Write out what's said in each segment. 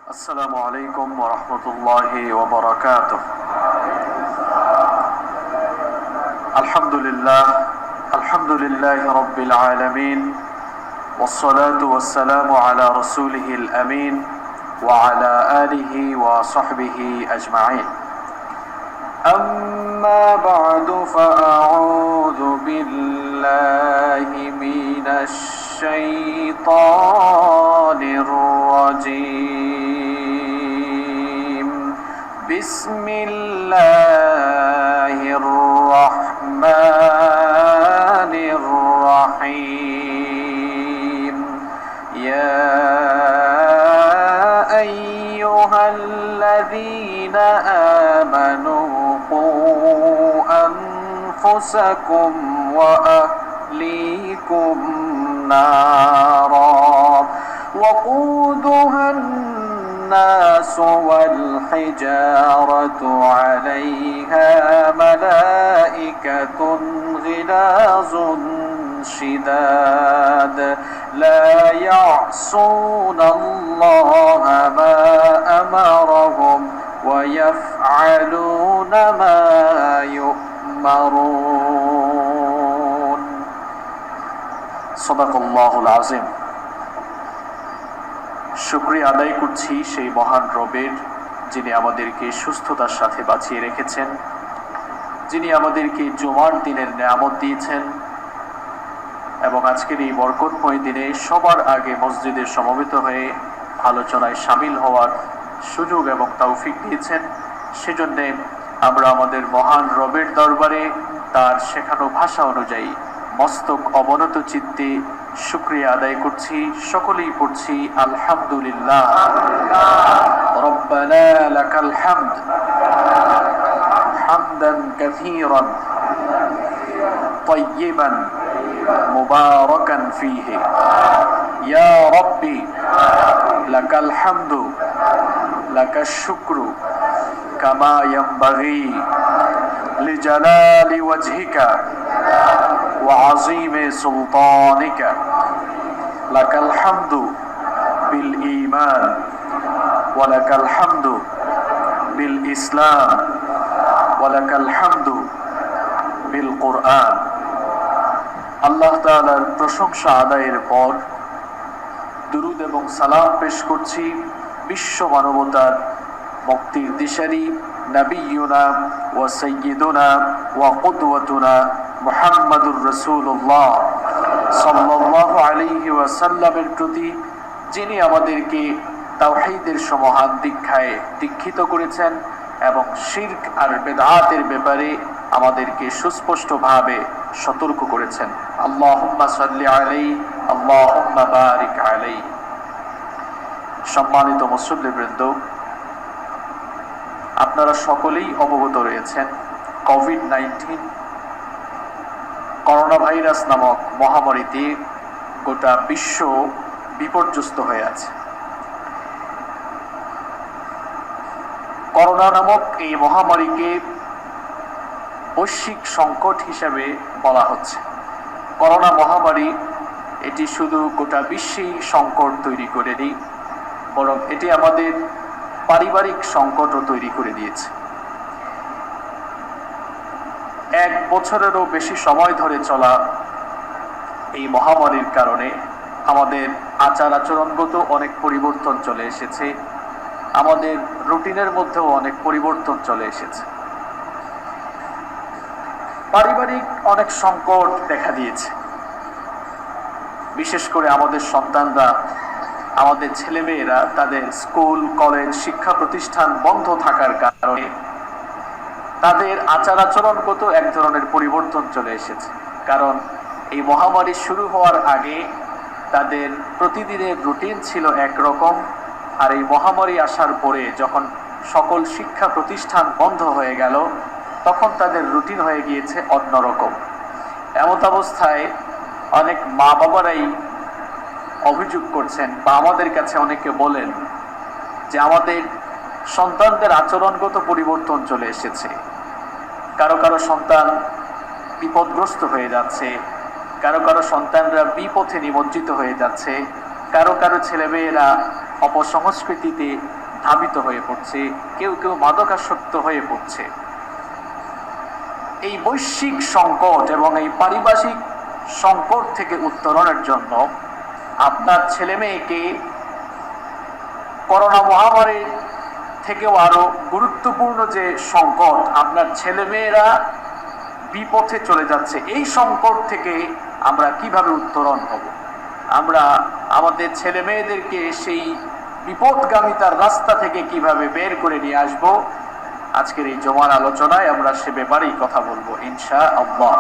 السلام عليكم ورحمة الله وبركاته. الحمد لله رب العالمين، والصلاة والسلام على رسوله الأمين وعلى آله وصحبه أجمعين. أما بعد فأعوذ بالله من الشيطان الرجيم. بسم الله الرحمن الرحيم. يا أيها الذين آمنوا قوا أنفسكم وأهليكم نارا وقودها الناس والحجارة عليها ملائكة غلاظ شداد لا يعصون الله ما أمرهم ويفعلون ما يؤمرون. صدق الله العظيم. শুকরিয়া আদায় করছি সেই মহান রবের, যিনি আমাদেরকে সুস্থতার সাথে বাঁচিয়ে রেখেছেন, যিনি আমাদেরকে জুমার দিনের নেয়ামত দিয়েছেন এবং আজকের এই বরকতময় দিনে সবার আগে মসজিদে সমবেত হয়ে আলোচনায় শামিল হওয়ার সুযোগ এবং তৌফিক দিয়েছেন। সেজন্য আমরা আমাদের মহান রবের দরবারে তার শেখানো ভাষা অনুযায়ী মস্তক অবনত চিত্তে শুকরিয়া আদায় করছি। সকলেই পড়ছি আলহামদুলিল্লাহ। রব্বানা লাকাল হামদ হামদান কাসীরান তাইয়িবান মুবারাকান ফীহি। ইয়া রাব্বি লাকাল হামদু লাকাশ শুকরু কামা ইয়ানবাগী লিজালালি ওয়াজহিকা وعظيم سلطانك. لك الحمد بالإيمان ولك الحمد بالإسلام ولك الحمد بالقرآن. আল্লাহ তাআলার প্রশংসা আদায়ের পর দুরুদ এবং সালাম পেশ করছি বিশ্ব মানবতার মুক্তির দিশারি নবিয়ুনা ওয়া সাইয়্যিদুনা ওয়া কুদওয়াতুনা মুহাম্মাদুর রাসূলুল্লাহ সাল্লাল্লাহু আলাইহি ওয়াসাল্লামের প্রতি, যিনি আমাদেরকে তাওহীদের সমহান দীক্ষায় দীক্ষিত করেছেন এবং শিরক আর বিদআতের ব্যাপারে আমাদেরকে সুস্পষ্টভাবে সতর্ক করেছেন। আল্লাহুম্মা সাল্লি আলাইহি আল্লাহুম্মা বারিক আলাইহি। সম্মানিত মুসল্লিবৃন্দ, আপনারা সকলেই অবগত রয়েছেন কোভিড-19 করোনা ভাইরাস নামক মহামারীতে গোটা বিশ্ব বিপর্যস্ত হয়ে আছে। করোনা নামক এই মহামারীকে বৈশ্বিক সংকট হিসেবে বলা হচ্ছে। করোনা মহামারী এটি শুধু গোটা বিশ্বেই সংকট তৈরি করেনি, বরং এটি আমাদের পারিবারিক সংকটও তৈরি করে দিয়েছে। 1 বছরেরও বেশি সময় ধরে চলা এই মহামারীর কারণে আমাদের আচার আচরণগত অনেক পরিবর্তন চলে এসেছে, আমাদের রুটিনের মধ্যেও অনেক পরিবর্তন চলে এসেছে। পারিবারিক অনেক সংকট দেখা দিয়েছে। বিশেষ করে আমাদের সন্তানরা, আমাদের ছেলেমেয়েরা তাদের স্কুল কলেজ শিক্ষা প্রতিষ্ঠান বন্ধ থাকার কারণে তাদের আচার আচরণগত এক ধরনের পরিবর্তন চলে এসেছে। কারণ এই মহামারী শুরু হওয়ার আগে তাদের প্রতিদিনের রুটিন ছিল একরকম, আর এই মহামারী আসার পরে যখন সকল শিক্ষা প্রতিষ্ঠান বন্ধ হয়ে গেল তখন তাদের রুটিন হয়ে গিয়েছে অন্যরকম। এমত অবস্থায় অনেক মা বাবারাই অভিযোগ করছেন বা আমাদের কাছে অনেকে বলেন যে আমাদের সন্তানদের আচরণগত পরিবর্তন চলে এসেছে। কারো কারো সন্তান বিপদগ্রস্ত হয়ে যাচ্ছে, কারো কারো সন্তানরা বিপথে নিমজ্জিত হয়ে যাচ্ছে, কারো কারো ছেলেমেয়েরা অপসংস্কৃতিতে ধাবিত হয়ে পড়ছে, কেউ কেউ মাদকাসক্ত হয়ে পড়ছে। এই বৈশ্বিক সংকট এবং এই পারিপার্শ্বিক সংকট থেকে উত্তরণের জন্য আপনার ছেলে মেয়েকে করোনা মহামারীর থেকেও আরো গুরুত্বপূর্ণ যে সংকট, আপনার ছেলেমেয়েরা বিপথে চলে যাচ্ছে, এই সংকট থেকে আমরা কিভাবে উত্তরণ হব, আমরা আমাদের ছেলে মেয়েদেরকে সেই বিপদগামিতার রাস্তা থেকে কিভাবে বের করে নিয়ে আসব, আজকের এই জুমার আলোচনায় আমরা সে ব্যাপারেই কথা বলবো ইনশাআল্লাহ।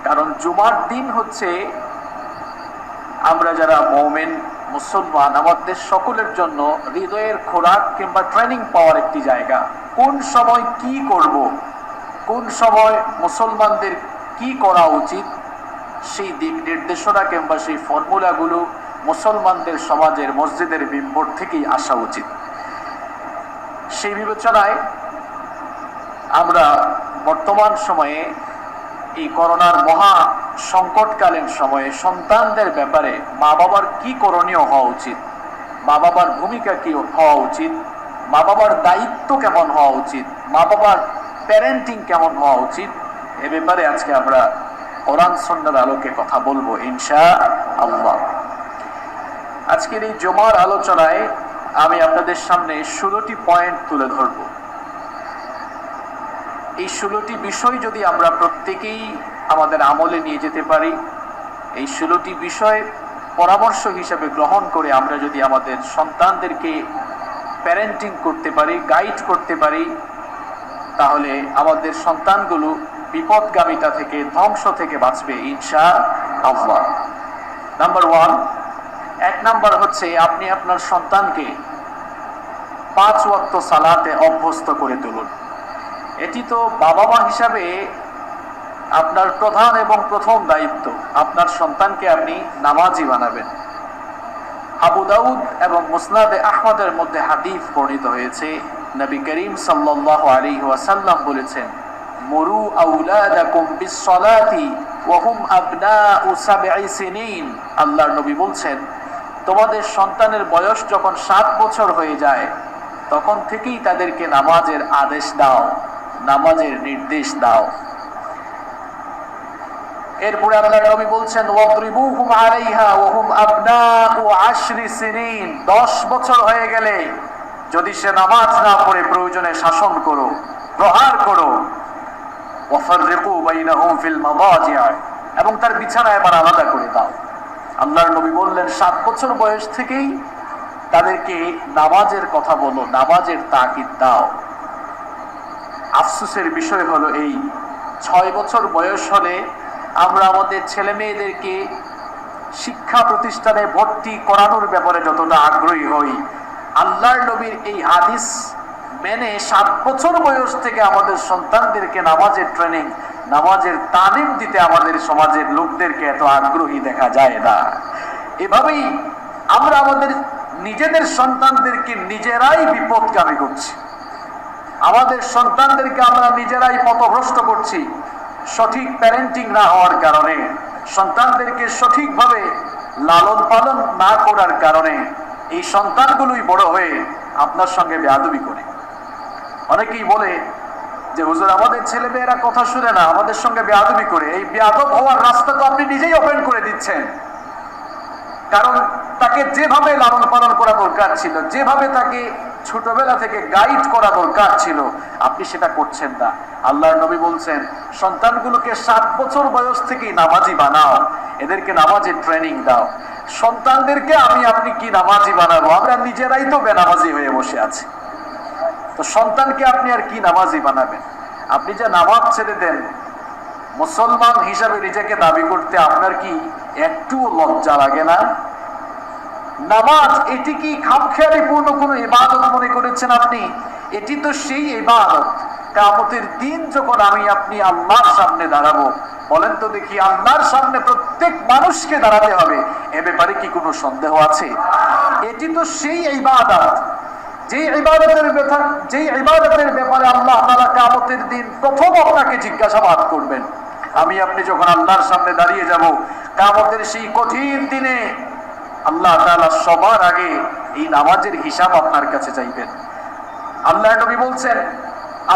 কারণ জুমার দিন হচ্ছে আমরা যারা মুমিন মুসলমান, আমাদের সকলের জন্য হৃদয়ের খোরাক কিংবা ট্রেনিং পাওয়ার একটি জায়গা। কোন সময় কি করব, কোন সময় মুসলমানদের কি করা উচিত, সেই দিক নির্দেশনা কিংবা সেই ফর্মুলাগুলো মুসলমানদের সমাজের মসজিদের মেম্বর থেকেই আসা উচিত। সেই বিবেচনায় আমরা বর্তমান সময়ে এই করোনার মহা সংকটকালীন সময়ে সন্তানদের ব্যাপারে মা বাবার কি করণীয় হওয়া উচিত, মা বাবার ভূমিকা কি হওয়া উচিত, মা বাবার দায়িত্ব কেমন হওয়া উচিত, মা বাবার প্যারেন্টিং কেমন হওয়া উচিত, এ ব্যাপারে আজকে আমরা কোরআন সুন্নাহর আলোকে কথা বলবো ইনশাআল্লাহ। আজকের এই জুমার আলোচনায় আমি আপনাদের সামনে 16টি পয়েন্ট তুলে ধরব। এই 16টি বিষয় যদি আমরা প্রত্যেকেই আমাদের আমলে নিয়ে যেতে পারি, এই 16টি বিষয় পরামর্শ হিসেবে গ্রহণ করে আমরা যদি আমাদের সন্তানদেরকে প্যারেন্টিং করতে পারি, গাইড করতে পারি, তাহলে আমাদের সন্তানগুলো বিপদগামিতা থেকে, ধ্বংস থেকে বাঁচবে ইনশাআল্লাহ। নাম্বার 1, নাম্বার হচ্ছে আপনি আপনার সন্তানকে 5 ওয়াক্ত সালাতে অভ্যস্ত করে তুলুন। এটি তো বাবা মা হিসাবে আপনার প্রধান এবং প্রথম দায়িত্ব, আপনার সন্তানকে আপনি নামাজি বানাবেন। আবু দাউদ এবং মুসনাদে আহমদের মধ্যে হাদিস বর্ণিত হয়েছে, নবী করিম সাল্লাল্লাহু আলাইহি ওয়াসাল্লাম বলেছেন, মুরু আওলাদাকুম বিসসালাতি ওয়া হুম আবনাউ 7 সিনিন। আল্লাহর নবী বলছেন, তোমাদের সন্তানের বয়স যখন 7 বছর হয়ে যায় তখন থেকেই তাদেরকে নামাজের আদেশ দাও, নামাজের নির্দেশ দাও। এরপরে আল্লাহর নবী বলছেন, ওয়াদরিবুহুম আলাইহা ওয়া হুম আবনাউ 10 সিনিন। 10 বছর হয়ে গেলে যদি সে নামাজ না পড়ে প্রয়োজনে শাসন করো, প্রহার করো। ওয়াফাররিকু বাইনাহুম ফিল মাদাজিআ, এবং তার বিছানা এবার আলাদা করে দাও। আল্লাহর নবী বললেন 7 বছর বয়স থেকেই তাদেরকে নামাজের কথা বলো, নামাজের তাকিদ দাও। আফসোসের বিষয় হলো এই 6 বছর বয়স হলে আমরা আমাদের ছেলে মেয়েদেরকে শিক্ষা প্রতিষ্ঠানে ভর্তি করানোর ব্যাপারে যতটা আগ্রহী হই, আল্লাহর নবীর এই হাদিস মেনে 7 বছর বয়স থেকে আমাদের সন্তানদেরকে নামাজের ট্রেনিং, নামাজের তালিম দিতে আমাদের সমাজের লোকদেরকে এত আগ্রহী দেখা যায় না। এভাবেই আমরা আমাদের নিজেদের সন্তানদেরকে নিজেরাই বিপদগামী করছি, আমাদের সন্তানদেরকে আমরা নিজেরাই পথভ্রষ্ট করছি। সঠিক প্যারেন্টিং না হওয়ার কারণে, সন্তানদেরকে সঠিকভাবে লালন পালন না করার কারণে এই সন্তানগুলোই বড় হয়ে আপনার সঙ্গে বেয়াদবি করে। অনেকেই বলে যে হুজুর আমাদের ছেলে মেয়েরা কথা শুনে না, আমাদের সঙ্গে বেয়াদবি করে। এই বেয়াদব হওয়ার রাস্তা তো আপনি নিজেই ওপেন করে দিচ্ছেন। কারণ তাকে যেভাবে লালন পালন করা দরকার ছিল, যেভাবে তাকে ছোটবেলা থেকে গাইড করা দরকার ছিল, আপনি সেটা করছেন না। আল্লাহর নবী বলছেন, সন্তানগুলোকে 7 বছর বয়স থেকেই নামাজি বানাও, এদেরকে নামাজের ট্রেনিং দাও। সন্তানদেরকে আমি আপনি কি নামাজি বানাবো? আমরা নিজেরাই তো বেনামাজি হয়ে বসে আছি, তো সন্তানকে আপনি আর কি নামাজি বানাবেন? আপনি যে নামাজ ছেড়ে দেন, মুসলমান হিসাবে নিজেকে দাবি করতে আপনার কি একটু লজ্জা লাগে না? নামাজ এটি কি খামখেয়ালিপূর্ণ কোনো ইবাদত মনে করেছেন আপনি? এটি তো সেই ইবাদত, কিয়ামতের দিন যখন আমি আপনি আল্লাহর সামনে দাঁড়াবো, বলেন তো দেখি, আল্লাহর সামনে প্রত্যেক মানুষকে দাঁড়াতে হবে, এ ব্যাপারে কি কোনো সন্দেহ আছে? এটি তো সেই ইবাদত, যে ইবাদতের ব্যাপারে আল্লাহ তাআলা কিয়ামতের দিন প্রথম আপনাকে জিজ্ঞাসাবাদ করবেন। আমি আপনি যখন আল্লাহর সামনে দাঁড়িয়ে যাব, কিয়ামতের সেই কঠিন দিনে আল্লাহ তাআলা সবার আগে এই নামাজের হিসাব আপনার কাছে চাইবেন। আল্লাহর নবী বলছেন,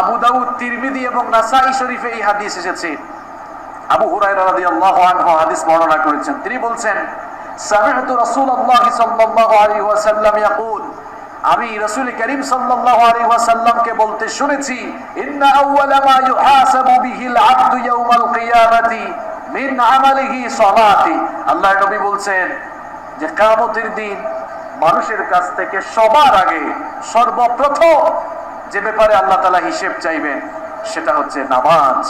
আবু দাউদ, তিরমিজি এবং নাসাই শরীফে এই হাদিস এসেছে। আবু হুরায়রা রাদিয়াল্লাহু আনহু হাদিস বর্ণনা করেছেন। তিনি বলছেন, সামি'তু রাসূলুল্লাহ সাল্লাল্লাহু আলাইহি ওয়াসাল্লাম ইয়াকুল, আমি রাসূল করিম সাল্লাল্লাহু আলাইহি ওয়াসাল্লামকে বলতে শুনেছি, ইন্না আউওয়ালা মা ইউহাসাবু বিহিল আবদু ইয়াউমাল কিয়ামাতি মিন আমালিহি সালাতি। আল্লাহর নবী বলছেন যে কিয়ামতের দিন মানুষের কাছ থেকে সবার আগে সর্বপ্রথম যে ব্যাপারে আল্লাহ তাআলা হিসেব চাইবেন সেটা হচ্ছে নামাজ।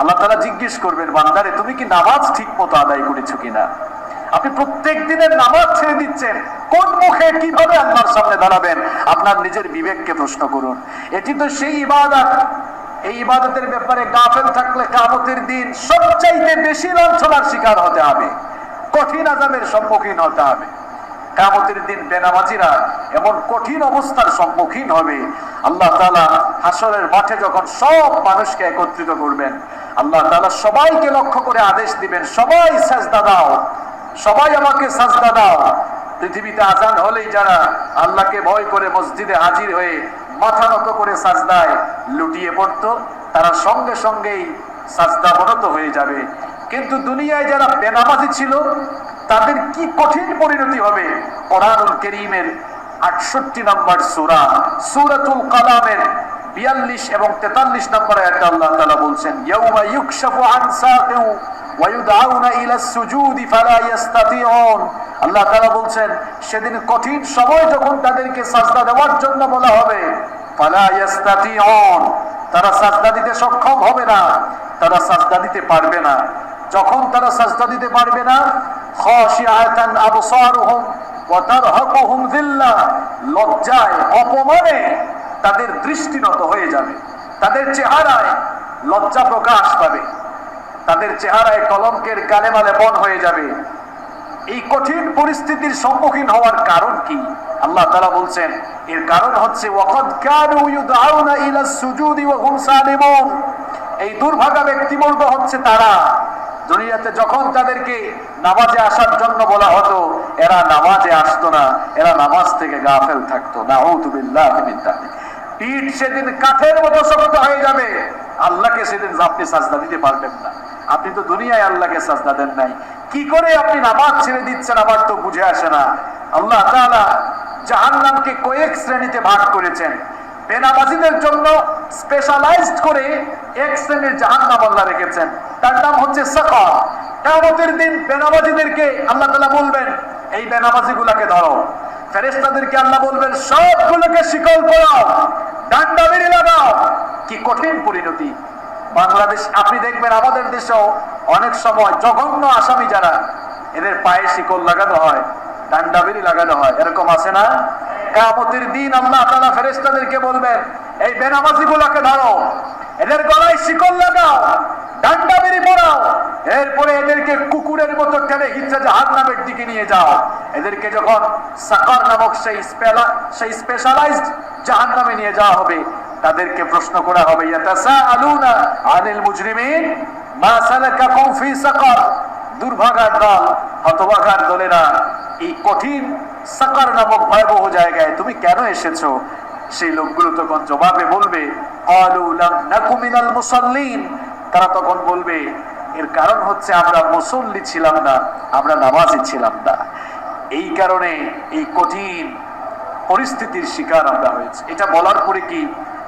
আল্লাহ তাআলা জিজ্ঞেস করবেন, বান্দারে তুমি কি নামাজ ঠিক মতো আদায় করেছো কিনা? আপনি প্রত্যেক দিনের নামাজ ছেড়ে দিচ্ছেন, কোন মুখে কিভাবে আল্লাহর সামনে দাঁড়াবেন? আপনার নিজের বিবেককে প্রশ্ন করুন। এটি তো সেই ইবাদত, এই ইবাদতের ব্যাপারে গাফেল থাকলে কিয়ামতের দিন সবচাইতে বেশি লাঞ্ছনার শিকার হতে হবে, কঠিন আযাবের সম্মুখীন হতে হবে। কিয়ামতের দিন বেনামাজিরা এমন কঠিন অবস্থার সম্মুখীন হবে, আল্লাহ তাআলা হাসরের মাঠে যখন সব মানুষকে একত্রিত করবেন, আল্লাহ তাআলা সবাইকে লক্ষ্য করে আদেশ দিবেন, সবাই সাজদা দাও, সবাই আমাকে সাজদা দাও। পৃথিবীতে আজান হলেই যারা আল্লাহকে ভয় করে মসজিদে হাজির হয়ে মাথা নত করে সাজদায় লুটিয়ে পড়তো, তারা সঙ্গে সঙ্গেই সাজদাবনত হয়ে যাবে। কিন্তু দুনিয়ায় যারা বেনামাজি ছিল তাদের কি কঠিন পরিণতি হবে। কোরআনুল কারীমের 68 নম্বর সূরা সূরাতুল কালামের 42 এবং 43 নম্বর আয়াতে আল্লাহ তাআলা বলছেন, ইয়াউমা ইউকশাফু আন সাকিউ ওয়া ইউদআউনা ইলাস সুজুদি ফালা ইস্তাতিউন। আল্লাহ তাআলা বলছেন, সেদিন কঠিন সময় যখন তাদেরকে সাজদা দেওয়ার জন্য বলা হবে, ফালা ইস্তাতিউন, তারা সাজদা দিতে সক্ষম হবে না, তারা সাজদা দিতে পারবে না। যখন তারা সাজদা দিতে পারবে না, খাশিআতান আবসারুহুম ওয়া তারহাকুহুম যিল্লাহ, লজ্জায় অপমানে তাদের দৃষ্টি নত হয়ে যাবে, তাদের চেহারায় লজ্জা প্রকাশ পাবে, তাদের চেহারায় কলঙ্কের কালেমা লেপন হয়ে যাবে। এই কঠিন পরিস্থিতির সম্মুখীন হওয়ার কারণ কি? আল্লাহ তাআলা বলছেন, এর কারণ হচ্ছে ওয়াকাদ কানু ইউদআউনা ইলাস সুজুদি ওয়া হুম সালিমুন। এই দুর্ভাগা ব্যক্তিবর্গ হচ্ছে তারা, দুনিয়াতে যখন তাদেরকে নামাজে আসার জন্য বলা হতো, এরা নামাজে আসতো না, এরা নামাজ থেকে গাফেল থাকতো। নাউযু বিল্লাহি মিন যালিক। পিঠ সেদিন কাঠের মতো শক্ত হয়ে যাবে, আল্লাহকে সেদিন আপনি সাজদা দিতে পারবেন না। আপনি তো দুনিয়ায় আল্লাহকে সাজদা দেন নাই, কি করে আপনি নামাজ ছেড়ে দিচ্ছেন আমার তো বুঝে আসে না। আল্লাহ তাআলা জাহান্নামকে কয়েক শ্রেণীতে ভাগ করেছেন। বেনামাজিদের জন্য স্পেশালাইজড করে এক শ্রেণীর জাহান্নাম আল্লাহ রেখেছেন, তার নাম হচ্ছে সাকার। কিয়ামতের দিন বেনামাজিদেরকে আল্লাহ তাআলা বলবেন, এই বেনামাজিগুলোকে ধরো। ফেরেশতাদেরকে আল্লাহ বলবেন, সবগুলোকে শিকল পরাও, ডান্ডা বেড়ি লাগাও। কি কঠিন পরিণতি। বাংলাদেশ, আপনি দেখবেন আমাদের দেশেও অনেক সময় জঘন্য আসামি যারা, এদের পায়ে শিকল লাগানো হয়, ডান্ডা বেড়ি লাগানো হয়, এরকম আছে না? কিয়ামতের দিন আল্লাহ তাআলা ফেরেশতাদেরকে বলবেন, এই বেনামাজিগুলোকে ধরো, এদের গলায় শিকল লাগাও, ডান্ডা বেড়ি পরাও, এরপরে এদেরকে কুকুরের মতো টেনে হিচড়ে জাহান্নামের দিকে নিয়ে যাও। এদেরকে যখন সাকার নামক সেই স্পেশালাইজড জাহান্নামে নিয়ে যাওয়া হবে, তাদেরকে প্রশ্ন করা হবে, ইয়াতাসাআলুনা আনিল মুজরিমিন মা সালাকাকুম ফি সাকার। দুর্ভাগার দল, হতভাগার দলেরা, এই কঠিন সাকার নামক ভয়াবহ জায়গায় তুমি কেন এসেছো? সেই লোকগুলো তখন জবাবে বলবে, ক্বালু লাম নাকু মিনাল মুসাল্লিন। তারা তখন বলবে, এর কারণ হচ্ছে আমরা মুসল্লি ছিলাম না, আমরা নামাজি ছিলাম না। এই কারণে এই কঠিন পরিস্থিতির শিকার আমরা হয়েছি। এটা বলার পরে কি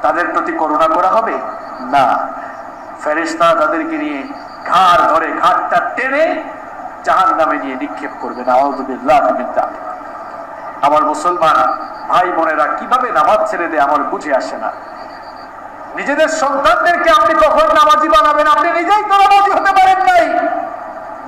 তাদের প্রতি করুণা করা হবে? না। ফেরেশতা তাদেরকে নিয়ে ঘাড় ধরে ঘাটটা টেনে জাহান্নামে নিয়ে নিক্ষেপ করবে। নাউযু বিল্লাহি মিন যালিক। আমার মুসলমান ভাই বোনেরা কিভাবে নামাজ ছেড়ে দেয় আমার বুঝে আসে না। নিজেদের সন্তানদেরকে আপনি কখন নামাজি বানাবেন? আপনি নিজেই তো নামাজি হতে পারেন নাই।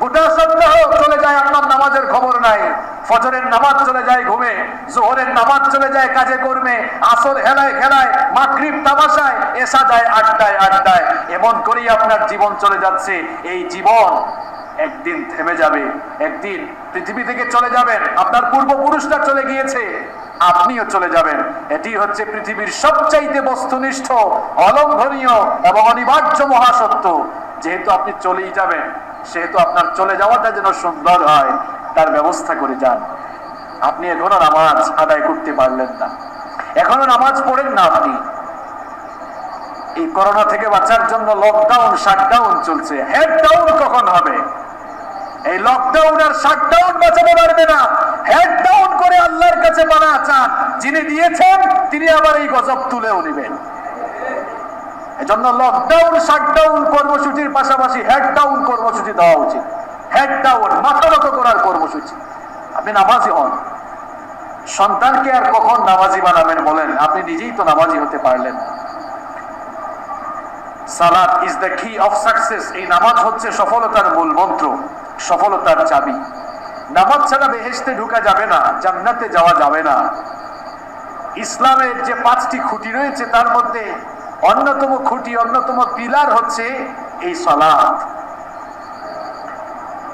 গোটা সপ্তাহ চলে যায় আপনার নামাজের খবর নাই। ফজরের নামাজ চলে যায় ঘুমে, যোহরের নামাজ চলে যায় কাজে কর্মে, আসর হেলায় খেলায়, মাগরিব তামাশায়, এশা যায় আড্ডায় আড্ডায়। এমন করেই আপনার জীবন চলে যাচ্ছে। এই জীবন একদিন থেমে যাবে, একদিন পৃথিবী থেকে চলে যাবেন। আপনার পূর্বপুরুষরা চলে গিয়েছে, আপনিও চলে যাবেন। এটি হচ্ছে পৃথিবীর সবচাইতে বস্তুনিষ্ঠ, অলঙ্ঘনীয় এবং অনিবার্য মহাসত্য। যেহেতু আপনি চলেই যাবেন, সেহেতু আপনার চলে যাওয়াটা যেন সুন্দর হয় তার ব্যবস্থা করে যান। আপনি এখনো নামাজ আদায় করতে পারলেন না, এখনো নামাজ পড়েন না আপনি। এই করোনা থেকে বাঁচার জন্য লকডাউন শাটডাউন চলছে, হেড ডাউন কখন হবে? এই লকডাউন আর শাটডাউন বাঁচাতে পারবে না। হেড ডাউন করে আল্লাহর কাছে পানা চান, যিনি দিয়েছেন তিনি আবার এই গজব তুলেও নেবেন। এজন্য লকডাউন শাটডাউন কর্মসূচির পাশাপাশি হেড ডাউন কর্মসূচি দেওয়া উচিত। হেড ডাউন, মাথা নত করার কর্মসূচি। আপনি নামাজি হন, সন্তানকে আর কখন নামাজি বানাবেন বলেন? আপনি নিজেই তো নামাজি হতে পারলেন না। সালাত ইজ দ্য কি অফ সাকসেস। এই নামাজ হচ্ছে সফলতার মূল মন্ত্র, সফলতার চাবি। নামাজ ছাড়া বেহেশতে ঢোকা যাবে না, জান্নাতে যাওয়া যাবে না। ইসলামের যে 5টি খুঁটি রয়েছে তার মধ্যে অন্যতম খুঁটি, অন্যতম পিলার হচ্ছে এই সালাত।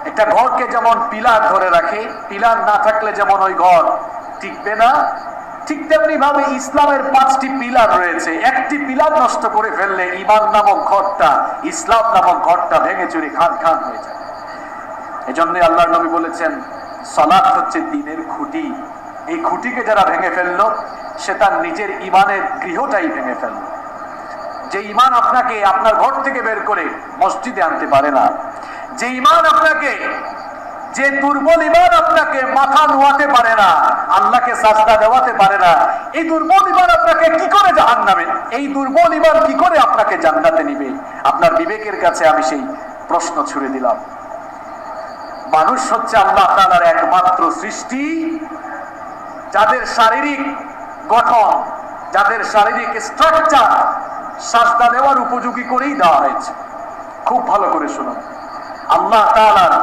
একটা ঘরকে যেমন পিলার ধরে রাখে, পিলার না থাকলে যেমন ওই ঘর টিকবে না, ঠিক তেমনি ভাবে ইসলামের 5টি পিলার রয়েছে। একটি পিলার নষ্ট করে ফেললে ঈমান নামক ঘরটা, ইসলাম নামক ঘরটা ভেঙে চুরে খান খান হয়ে যায়। এজন্য আল্লাহর নবী বলেছেন সালাত হচ্ছে দ্বীনের খুঁটি। এই খুঁটিকে যারা ভেঙে ফেললো সে তার নিজের ঈমানের গৃহটাই ভেঙে ফেললো। যে ঈমান আপনাকে আপনার ঘর থেকে বের করে মসজিদে আনতে পারে না, যে ঈমান আপনাকে, যে দুর্বল ঈমান আপনাকে মাথা নোয়াতে পারে না, আল্লাহকে সাজদা দেওয়াতে পারে না, এই দুর্বল ঈমান আপনাকে কি করে জাহান্নামে, এই দুর্বল ঈমান কি করে আপনাকে জান্নাতে নিবে? আপনার বিবেকের কাছে আমি সেই প্রশ্ন ছুড়ে দিলাম। মানুষ হচ্ছে আল্লাহ তাআলার একমাত্র সৃষ্টি যাদের শারীরিক গঠন, যাদের শারীরিক স্ট্রাকচার সাজদা দেওয়ার উপযোগী করেই দেওয়া হয়েছে। খুব ভালো করে শুনুন, আল্লাহ তাআলার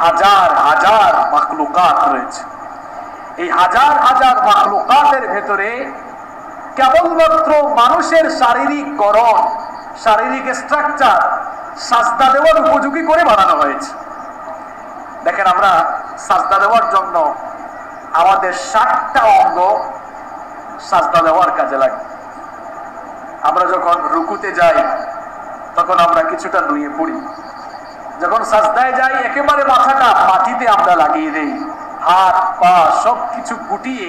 হাজার হাজার মাখলুকাত রয়েছে। এই হাজার হাজার মাখলুকাতের ভেতরে কেবলমাত্র মানুষের শারীরিক গঠন, শারীরিক স্ট্রাকচার সাজদা দেওয়ার উপযোগী করে বানানো হয়েছে। দেখেন, আমরা সাজদা দেওয়ার জন্য আমাদের 7টা অঙ্গ সাজদা দেওয়ার কাজে লাগে। আমরা যখন রুকুতে যাই তখন আমরা কিছুটা নুয়ে পড়ি, যখন সাজদায় যাই একেবারে মাথাটা মাটিতে আমরা লাগিয়ে দেই, হাত পা সবকিছু গুটিয়ে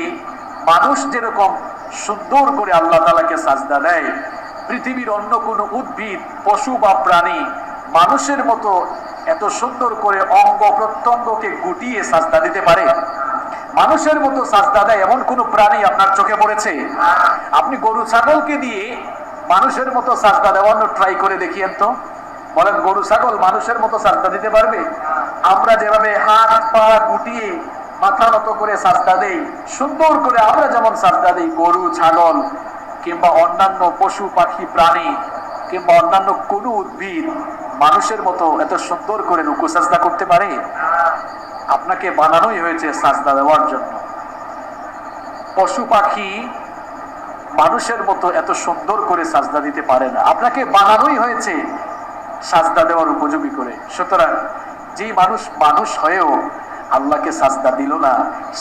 মানুষ যেরকম সুন্দর করে আল্লাহ তাআলাকে সাজদা দেয়, পৃথিবীর অন্য কোনো উদ্ভিদ, পশু বা প্রাণী মানুষের মতো এত সুন্দর করে অঙ্গ প্রত্যঙ্গকে গুটিয়ে সাজদা দিতে পারে? মানুষের মতো সাজদা দেয় এমন কোন প্রাণী আপনার চোখে পড়েছে? আপনি গরু ছাগলকে দিয়ে মানুষের মতো সাজদা দেওয়ানোর ট্রাই করে দেখিয়েন তো, বলেন গরু ছাগল মানুষের মতো সাজদা দিতে পারবে? আমরা যেভাবে হাত পা গুটিয়ে মাথা নত করে সাজদা দেই, সুন্দর করে আমরা যেমন সাজদা দেই, গরু ছাগল কিংবা অন্যান্য পশু পাখি প্রাণী কিংবা অন্যান্য কোন উদ্ভিদ মানুষের মতো এত সুন্দর করে রুকু সাজদা করতে পারে? আপনাকে বানানোই হয়েছে সাজদা দেওয়ার জন্য। পশু পাখি মানুষের মতো এত সুন্দর করে সাজদা দিতে পারে না, আপনাকে বানানোই হয়েছে সাজদা দেওয়ার উপযোগী করে। সুতরাং যেই মানুষ মানুষ হয়েও আল্লাহকে সাজদা দিল না,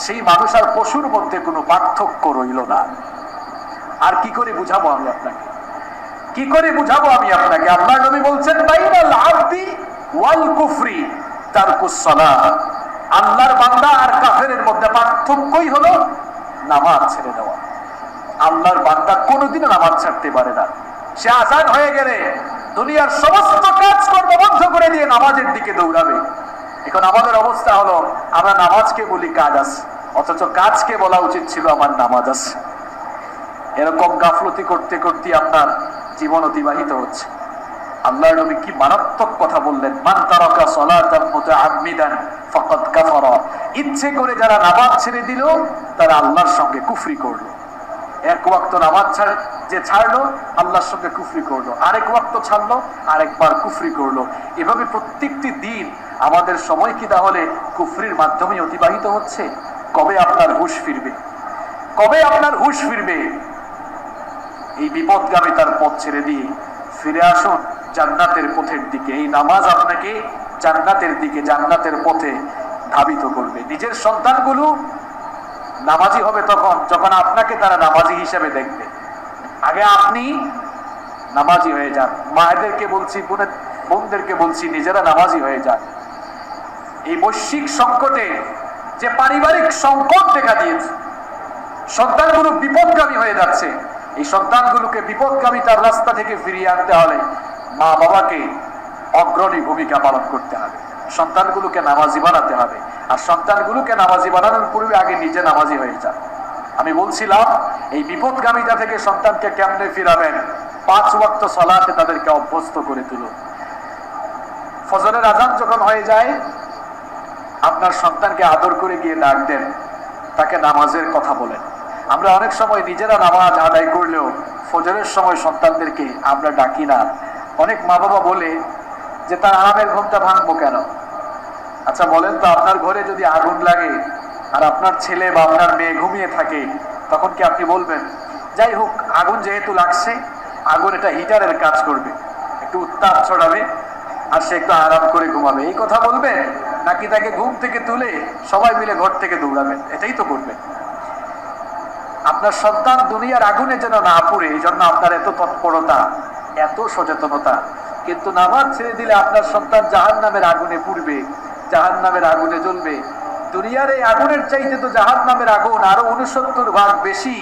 সেই মানুষ আর পশুর মধ্যে কোনো পার্থক্য রইল না। আর কি করে বুঝাবো আমি আপনাকে, কি করে বুঝাবো আমি আপনাকে? আল্লাহর নবী বলছেন বাইনাল আবদি ওয়াল কুফরি তারকুস সালাহ। আল্লাহর বান্দা আর কাফেরের মধ্যে পার্থক্যই হলো নামাজ ছেড়ে দেওয়া। আল্লাহর বান্দা কোনোদিনও নামাজ ছাড়তে পারে না। সে আযান হয়ে গেলে দুনিয়ার সমস্ত কাজ কর্ম বন্ধ করে দিয়ে নামাজের দিকে দৌড়াবে। এখন আমাদের অবস্থা হলো আমরা নামাজকে বলি কাজ আছে, অথচ কাজকে বলা উচিত ছিল আমার নামাজ আছে। এরকম গাফলতি করতে করতে আপনার জীবন অতিবাহিত হচ্ছে। আল্লাহর নবী কি মারাত্মক কথা বললেন, মান তারাকা সালাতান মুতাআম্মিদান ফাকাদ কাফারা। ইচ্ছে করে যারা নামাজ ছেড়ে দিল তারা আল্লাহর সঙ্গে কুফরি করলো। এক ওয়াক্ত নামাজ যে ছাড়লো আল্লাহর সঙ্গে কুফরি করলো, আরেক ওয়াক্ত ছাড়লো আরেকবার কুফরি করলো। এভাবে প্রত্যেকটি দিন আমাদের সময় কি তাহলে কুফরির মাধ্যমে অতিবাহিত হচ্ছে? কবে আপনার হুঁশ ফিরবে? কবে আপনার হুঁশ ফিরবে? এই বিপদগামিতার পথ ছেড়ে দিয়ে ফিরে আসুন জান্নাতের পথের দিকে। এই নামাজ আপনাকে জান্নাতের দিকে, জান্নাতের পথে ধাবিত করবে। নিজের সন্তানগুলো নামাজি হবে তখন যখন আপনাকে তারা নামাজি হিসেবে দেখবে। আগে আপনি নামাজি হয়ে যান। মায়েদেরকে বলছি, বোনদেরকে বলছি, নিজেরা নামাজি হয়ে যান। এই বৈশ্বিক সংকটে যে পারিবারিক সংকট দেখা দিয়েছে, সন্তানগুলো বিপদগামী হয়ে যাচ্ছে, এই সন্তানগুলোকে বিপদগামিতার রাস্তা থেকে ফিরিয়ে আনতে হলে মা বাবাকে অগ্রণী ভূমিকা পালন করতে হবে, সন্তানগুলোকে নামাজি বানাতে হবে। আর সন্তানগুলোকে নামাজি বানানোর পূর্বে আগে নিজে নামাজি হয়ে যান। আমি বলছিলাম এই বিপদগামিতা থেকে সন্তানকে কেমনে ফিরাবেন, 5 ওয়াক্ত সালাতে তাদেরকে অভ্যস্ত করে তুলুন। ফজরের আজান যখন হয়ে যায়, আপনার সন্তানকে আদর করে গিয়ে ডাক দেন, তাকে নামাজের কথা বলেন। আমরা অনেক সময় নিজেরা নামাজ আদায় করলেও ফজরের সময় সন্তানদেরকে আমরা ডাকি না। অনেক মা বাবা বলে যে তার আরামের ঘুমটা ভাঙবো কেন? আচ্ছা বলেন তো, আপনার ঘরে যদি আগুন লাগে আর আপনার ছেলে বা আপনার মেয়ে ঘুমিয়ে থাকে, তখন কি আপনি বলবেন যাই হোক আগুন যেহেতু লাগছে, আগুন এটা হিটারের কাজ করবে, একটু উত্তাপ ছড়াবে আর সে একটু আরাম করে ঘুমাবে, এই কথা বলবেন? নাকি তাকে ঘুম থেকে তুলে সবাই মিলে ঘর থেকে দৌড়াবেন? এটাই তো করবেন। আপনার সন্তান দুনিয়ার আগুনে যেন না পুড়ে, এই জন্য আপনার এত তৎপরতা, এত সচেতনতা। কিন্তু নামাজ ছেড়ে দিলে আপনার সন্তান জাহান্নামের আগুনে পুড়বে, জাহান্নামের আগুনে জ্বলবে। দুনিয়ার এই আগুনের চাইতে তো জাহান্নামের আগুন আরো 69 ভাগ বেশি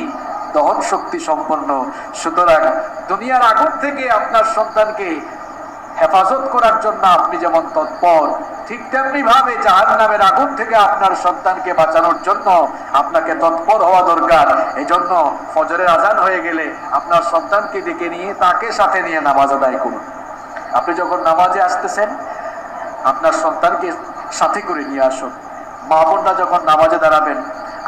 দহন শক্তি সম্পন্ন। সুতরাং দুনিয়ার আগুন থেকে আপনার সন্তানকে হেফাজত করার জন্য আপনি যেমন তৎপর, ঠিক তেমনি ভাবে জাহান্নামের আগুন থেকে আপনার সন্তানকে বাঁচানোর জন্য আপনাকে তৎপর হওয়া দরকার। এজন্য ফজরের আজান হয়ে গেলে আপনার সন্তানকে ডেকে নিয়ে তাকে সাথে নিয়ে নামাজ আদায় করুন। আপনি যখন নামাজে আসতেছেন আপনার সন্তানকে সাথে করে নিয়ে আসুন। মা বোনরা যখন নামাজে দাঁড়াবেন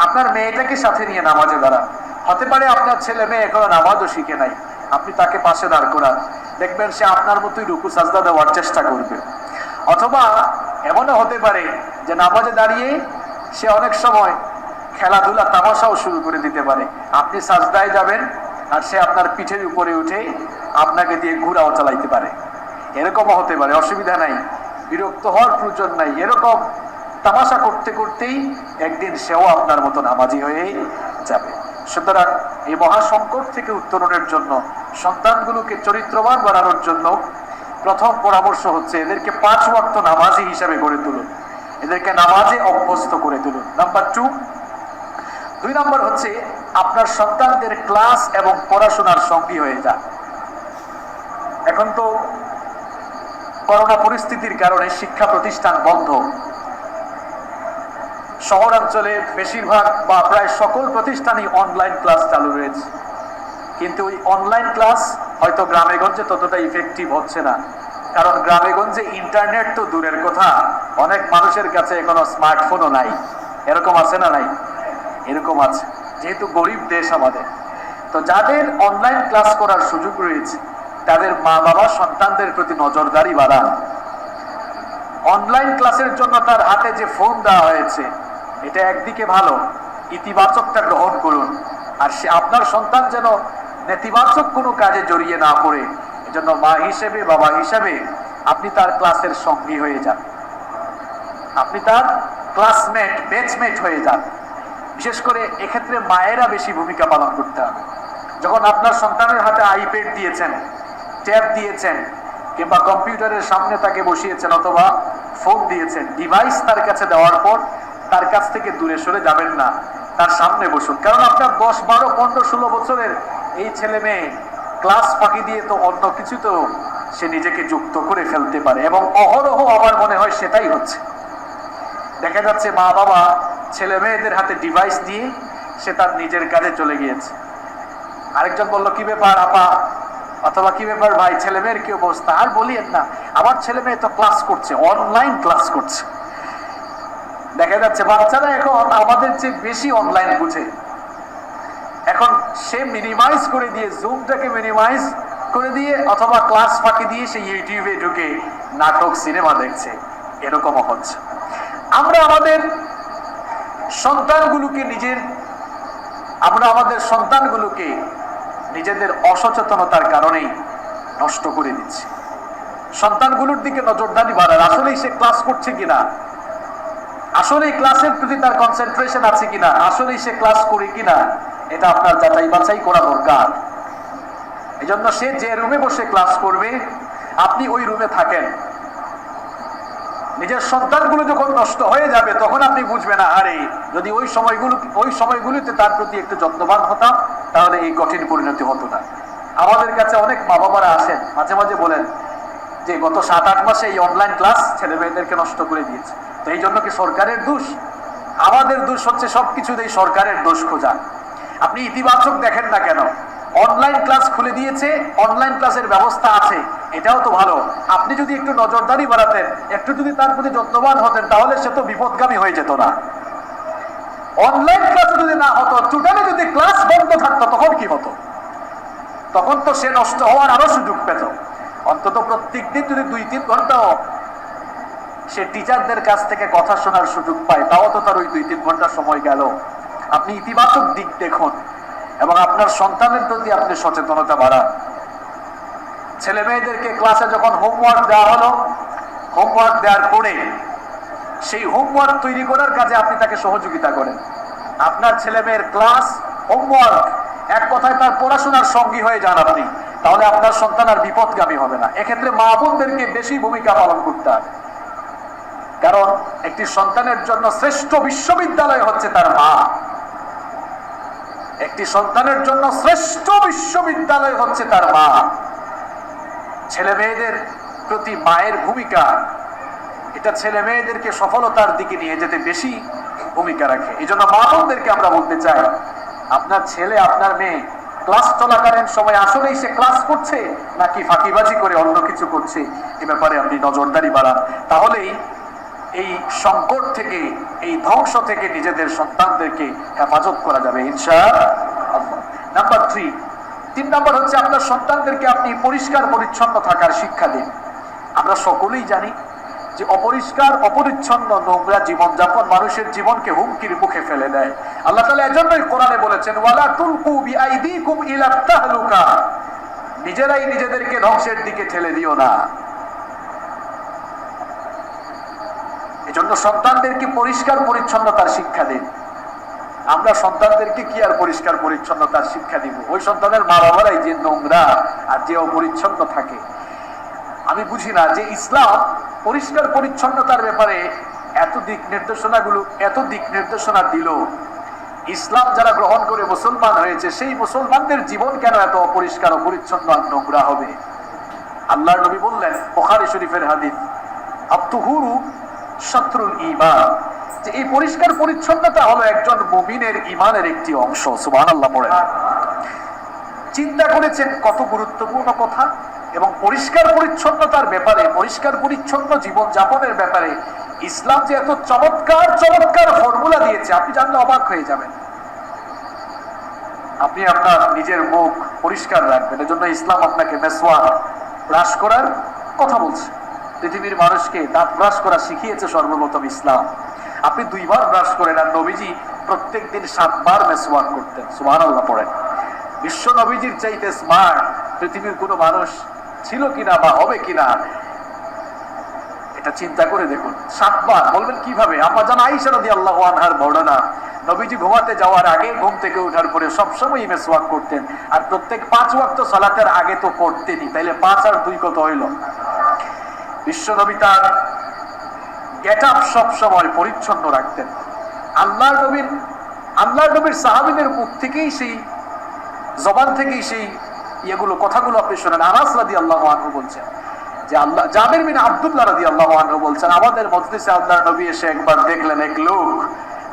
আপনার মেয়েটাকে সাথে নিয়ে নামাজে দাঁড়ান। হতে পারে আপনার ছেলে মেয়ে এখনো নামাজও শিখে নাই, আপনি তাকে পাশে দাঁড় করান, দেখবেন সে আপনার মতোই রুকু সাজদা দেওয়ার চেষ্টা করবে। অথবা এমনও হতে পারে যে নামাজে দাঁড়িয়ে সে অনেক সময় খেলাধুলা তামাশাও শুরু করে দিতে পারে। আপনি সাজদায় যাবেন আর সে আপনার পিঠের উপরে উঠে আপনাকে দিয়ে ঘোরাও চালাইতে পারে, এরকমও হতে পারে। অসুবিধা নাই, বিরক্ত হওয়ার প্রয়োজন নাই। এরকম তামাশা করতে করতেই একদিন সেও আপনার মতো নামাজি হয়ে যাবে। সুতরাং এই মহাসংকট থেকে উত্তরণের জন্য, সন্তানগুলোকে চরিত্রবান বানানোর জন্য প্রথম পরামর্শ হচ্ছে এদেরকে 5 ওয়াক্ত নামাজি হিসাবে গড়ে তুলুন, এদেরকে নামাজে অভ্যস্ত করে তুলুন। নাম্বার 2 নম্বর হচ্ছে আপনার সন্তানদের ক্লাস এবং পড়াশোনার সঙ্গী হয়ে যান। এখন তো করোনা পরিস্থিতির কারণে শিক্ষা প্রতিষ্ঠান বন্ধ, শহরাঞ্চলে বেশিরভাগ বা প্রায় সকল প্রতিষ্ঠানই অনলাইন ক্লাস চালু রয়েছে। কিন্তু ওই অনলাইন ক্লাস হয়তো গ্রামে গঞ্জে ততটা ইফেক্টিভ হচ্ছে না, কারণ গ্রামে গঞ্জে ইন্টারনেট তো দূরের কথা, অনেক মানুষের কাছে এখনো স্মার্টফোনও নাই। এরকম আছে না নাই? এরকম আছে, যেহেতু গরিব দেশ আমাদের। তো যাদের অনলাইন ক্লাস করার সুযোগ রয়েছে তাদের মা বাবা সন্তানদের প্রতি নজরদারি বাড়ান। অনলাইন ক্লাসের জন্য তার হাতে যে ফোন দেওয়া হয়েছে এটা একদিকে ভালো, ইতিবাচকটা গ্রহণ করুন। আর সে আপনার সন্তান যেন নেতিবাচক কোনো কাজে জড়িয়ে না পড়ে, এজন্য মা হিসেবে বাবা হিসেবে আপনি তার ক্লাসের সঙ্গী হয়ে যান, আপনি তার ক্লাসমেট বেচমেট হয়ে যান। বিশেষ করে এক্ষেত্রে মায়েরা বেশি ভূমিকা পালন করতে হবে। যখন আপনার সন্তানের হাতে আইপ্যাড দিয়েছেন, ট্যাব দিয়েছেন, কিংবা কম্পিউটারের সামনে তাকে বসিয়েছেন অথবা ফোন দিয়েছেন, ডিভাইস তার কাছে দেওয়ার পর তার কাছ থেকে দূরে সরে যাবেন না, তার সামনে বসুন। কারণ আপনার 10, 12, 15, 16 বছরের এই ছেলে মেয়ে ক্লাস ফাঁকি দিয়ে তো অন্য কিছু তো সে নিজেকে যুক্ত করে ফেলতে পারে, এবং অহরহ আমার মনে হয় সেটাই হচ্ছে। দেখা যাচ্ছে মা বাবা ছেলে মেয়েদের হাতে ডিভাইস দিয়ে সে তার নিজের কাজে চলে গিয়েছে। আরেকজন বলল কি ব্যাপার আপা, অথবা কি ব্যাপার ভাই, ছেলে মেয়ের কি অবস্থা? আর বলিয়েন না, আমার ছেলে মেয়ে তো ক্লাস করছে, অনলাইন ক্লাস করছে। দেখা যাচ্ছে বাচ্চারা এখন আমাদের চেয়ে বেশি অনলাইন বুঝে। এখন সে মিনিমাইজ করে দিয়ে, জুমটাকে মিনিমাইজ করে দিয়ে অথবা ক্লাস ফাঁকি দিয়ে সে ইউটিউবে ঢুকে নাটক সিনেমা দেখছে, এরকমও হচ্ছে। আমরা আমাদের সন্তানগুলোকে নিজেদের অসচেতনতার কারণেই নষ্ট করে দিচ্ছি। সন্তানগুলোর দিকে নজরদারি বাড়ান, আসলেই সে ক্লাস করছে কিনা, আসলেই ক্লাসের প্রতি তার কনসেন্ট্রেশন আছে কিনা, আসলেই সে ক্লাস করে কিনা, এটা আপনার যাচাই বাছাই করা দরকার। এজন্য সে যে রুমে বসে ক্লাস করবে আপনি ওই রুমে থাকেন, নিজের সন্তানগুলো যখন নষ্ট হয়ে যাবে তখন আপনি বুঝবেন, আরে যদি ওই সময়গুলিতে তার প্রতি একটু যত্নবান হতাম তাহলে এই কঠিন পরিণতি হতো না। আমাদের কাছে অনেক মা বাবারা আসেন, মাঝে মাঝে বলেন যে গত 7-8 মাসে এই অনলাইন ক্লাস ছেলে মেয়েদেরকে নষ্ট করে দিয়েছে। তো এই জন্য কি সরকারের দোষ? আমাদের দোষ হচ্ছে সবকিছুতেই সরকারের দোষ খোঁজা। আপনি ইতিবাচক দেখেন না কেন? অনলাইন ক্লাস খুলে দিয়েছে, অনলাইন ক্লাসের ব্যবস্থা আছে, এটাও তো ভালো। আপনি যদি একটু নজরদারি বাড়াতেন, একটু যদি তার প্রতি যত্নবান হতেন, তাহলে সে তো বিপদগামী হয়ে যেত না। অনলাইন ক্লাস যদি না হতো, টোটালি যদি ক্লাস বন্ধ থাকতো, তখন কি হতো? তখন তো সে নষ্ট হওয়ার আরো সুযোগ পেত। অন্তত প্রত্যেকদিন যদি 2-3 ঘন্টাও সে টিচারদের কাছ থেকে কথা শোনার সুযোগ পায়, তাও তো তার ওই 2-3 ঘন্টা সময় গেল। আপনি ইতিবাচক দিক দেখুন এবং আপনার সন্তানের প্রতি আপনি সচেতনতা বাড়ান। ছেলে মেয়েদেরকে ক্লাসে যখন হোমওয়ার্ক দেওয়া হলো, হোমওয়ার্ক দেওয়ার পরে সেই হোমওয়ার্ক তৈরি করার কাজে আপনি তাকে সহযোগিতা করেন। আপনার ছেলে মেয়ের ক্লাস, হোমওয়ার্ক, এক কথায় তার পড়াশোনার সঙ্গী হয়ে যান আপনি, তাহলে আপনার সন্তান আর বিপদগামী হবে না। এক্ষেত্রে মা বোনদেরকে বেশি ভূমিকা পালন করতে হবে, কারণ একটি সন্তানের জন্য শ্রেষ্ঠ বিশ্ববিদ্যালয় হচ্ছে তার মা। একটি সন্তানের জন্য শ্রেষ্ঠ বিশ্ববিদ্যালয় হচ্ছে তার মা। ছেলে মেয়েদের প্রতি মায়ের ভূমিকা, এটা ছেলে মেয়েদেরকে সফলতার দিকে নিয়ে যেতে বেশি ভূমিকা রাখে। এই জন্য মা বোনদেরকে আমরা বলতে চাই, আপনার ছেলে আপনার মেয়ে ক্লাস চলাকালীন সময় আসলেই সে ক্লাস করছে নাকি ফাঁকিবাজি করে অন্য কিছু করছে, এ ব্যাপারে আপনি নজরদারি বাড়ান। তাহলেই এই সংকট থেকে, এই ধ্বংস থেকে নিজেদের সন্তানদেরকে হেফাজত করা যাবে ইনশাআল্লাহ। নাম্বার 3 নাম্বার হচ্ছে আপনার সন্তানদেরকে আপনি পরিষ্কার পরিচ্ছন্ন থাকার শিক্ষা দিন। আমরা সকলেই জানি যে অপরিষ্কার, অপরিচ্ছন্ন, নোংরা জীবনযাপন মানুষের জীবনকে হুমকির মুখে ফেলে দেয়। আল্লাহ তাআলা এজন্যই কোরআনে বলেছেন, ওয়ালা তুলকু বিআইদিকুম ইলা তাহলুকা, নিজেরাই নিজেদেরকে ধ্বংসের দিকে ঠেলে দিও না। এজন্য সন্তানদেরকে পরিষ্কার পরিচ্ছন্নতার শিক্ষা দিন। আমরা সন্তানদেরকে কি আর পরিষ্কার পরিচ্ছন্নতার শিক্ষা দিব? ওই সন্তানের মা বাবারাই যে নোংরা আর যে অপরিচ্ছন্ন থাকে। আমি বুঝি না যে ইসলাম পরিষ্কার পরিচ্ছন্নতার ব্যাপারে এত দিক নির্দেশনা দিল। ইসলাম যারা গ্রহণ করে মুসলমান হয়েছে, সেই মুসলমানদের জীবন কেন এত অপরিষ্কার, অপরিচ্ছন্ন আর নোংরা হবে? আল্লাহর নবী বললেন, বুখারী শরীফের হাদিস, আত-তুহুরু শাতরুল ঈমান, যে এই পরিষ্কার পরিচ্ছন্নতা হলো একজন মুমিনের ঈমানের একটি অংশ। সুবহানাল্লাহ পড়েন। চিন্তা করেছেন কত গুরুত্বপূর্ণ কথা। এবং পরিষ্কার পরিচ্ছন্নতার ব্যাপারে, পরিষ্কার পরিচ্ছন্ন জীবন যাপনের ব্যাপারে ইসলাম যে এত চমৎকার চমৎকার ফর্মুলা দিয়েছে, আপনি জানলে অবাক হয়ে যাবেন। আপনি আপনার নিজের মুখ পরিষ্কার রাখবেন, এজন্য ইসলাম আপনাকে মেসওয়াক, ব্রাশ করার কথা বলছে। পৃথিবীর মানুষকে দাঁত ব্রাশ করা শিখিয়েছে সর্বপ্রথম ইসলাম। আপনি 2 বার ব্রাশ করেন, আর নবীজি প্রত্যেকদিন 7 বার মেসওয়াক করতেন। সুবহানাল্লাহ পড়েন। বিশ্ব নবীজির চাইতে স্মার্ট পৃথিবীর কোনো মানুষ ছিল কিনা বা হবে কিনা, এটা চিন্তা করে দেখুন। 7 বার বলবেন কিভাবে? আম্মা জান আয়েশা রাদিয়াল্লাহু আনহার বর্ণনা, নবীজি ঘুমাতে যাওয়ার আগে, ঘুম থেকে ওঠার পরে সবসময় মেসওয়াক করতেন। আর প্রত্যেক 5 ওয়াক্ত সালাতের আগে তো করতেনই, তাইলে 5 আর 2 কত হইল? বিশ্ব নবী তার গেটআপ সব সময় পরিচ্ছন্ন রাখতেন। আল্লাহর নবীর সাহাবীদের মুখ থেকেই, সেই জবান থেকেই সেই কথাগুলো আপনি শোনেন। আনাস রাদিয়াল্লাহু আনহু বলছেন যে জাবির বিন আব্দুল্লাহ রাদিয়াল্লাহু আনহু বলছেন, আমাদের মজলিসে আল্লাহর নবী এসে একবার দেখলেন এক লোক,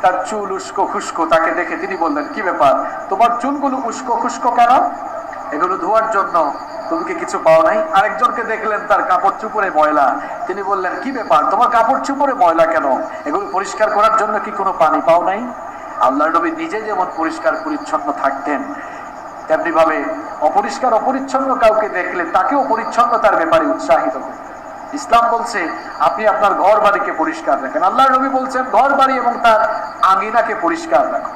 তার চুল উস্কো খুস্কো। তাকে দেখে তিনি বললেন, কি ব্যাপার, তোমার চুলগুলো উস্কো খুস্কো কেন? এগুলো ধোয়ার জন্য তুমি কি কিছু পাও নাই? আরেকজনকে দেখলেন তার কাপড় চোপড়ে ময়লা। তিনি বললেন, কি ব্যাপার, তোমার কাপড় চোপড়ে ময়লা কেন? এগুলো পরিষ্কার করার জন্য কি কোনো পানি পাও নাই? আল্লাহর নবী নিজে যেমন পরিষ্কার পরিচ্ছন্ন থাকতেন, তেমনি ভাবে অপরিষ্কার অপরিচ্ছন্ন কাউকে দেখলে তাকেও পরিচ্ছন্নতার ব্যাপারে উৎসাহিত করতেন। ইসলাম বলছে আপনি আপনার ঘর বাড়িকে পরিষ্কার রাখেন। আল্লাহর নবী বলছেন ঘর বাড়ি এবং তার আঙ্গিনাকে পরিষ্কার রাখুন।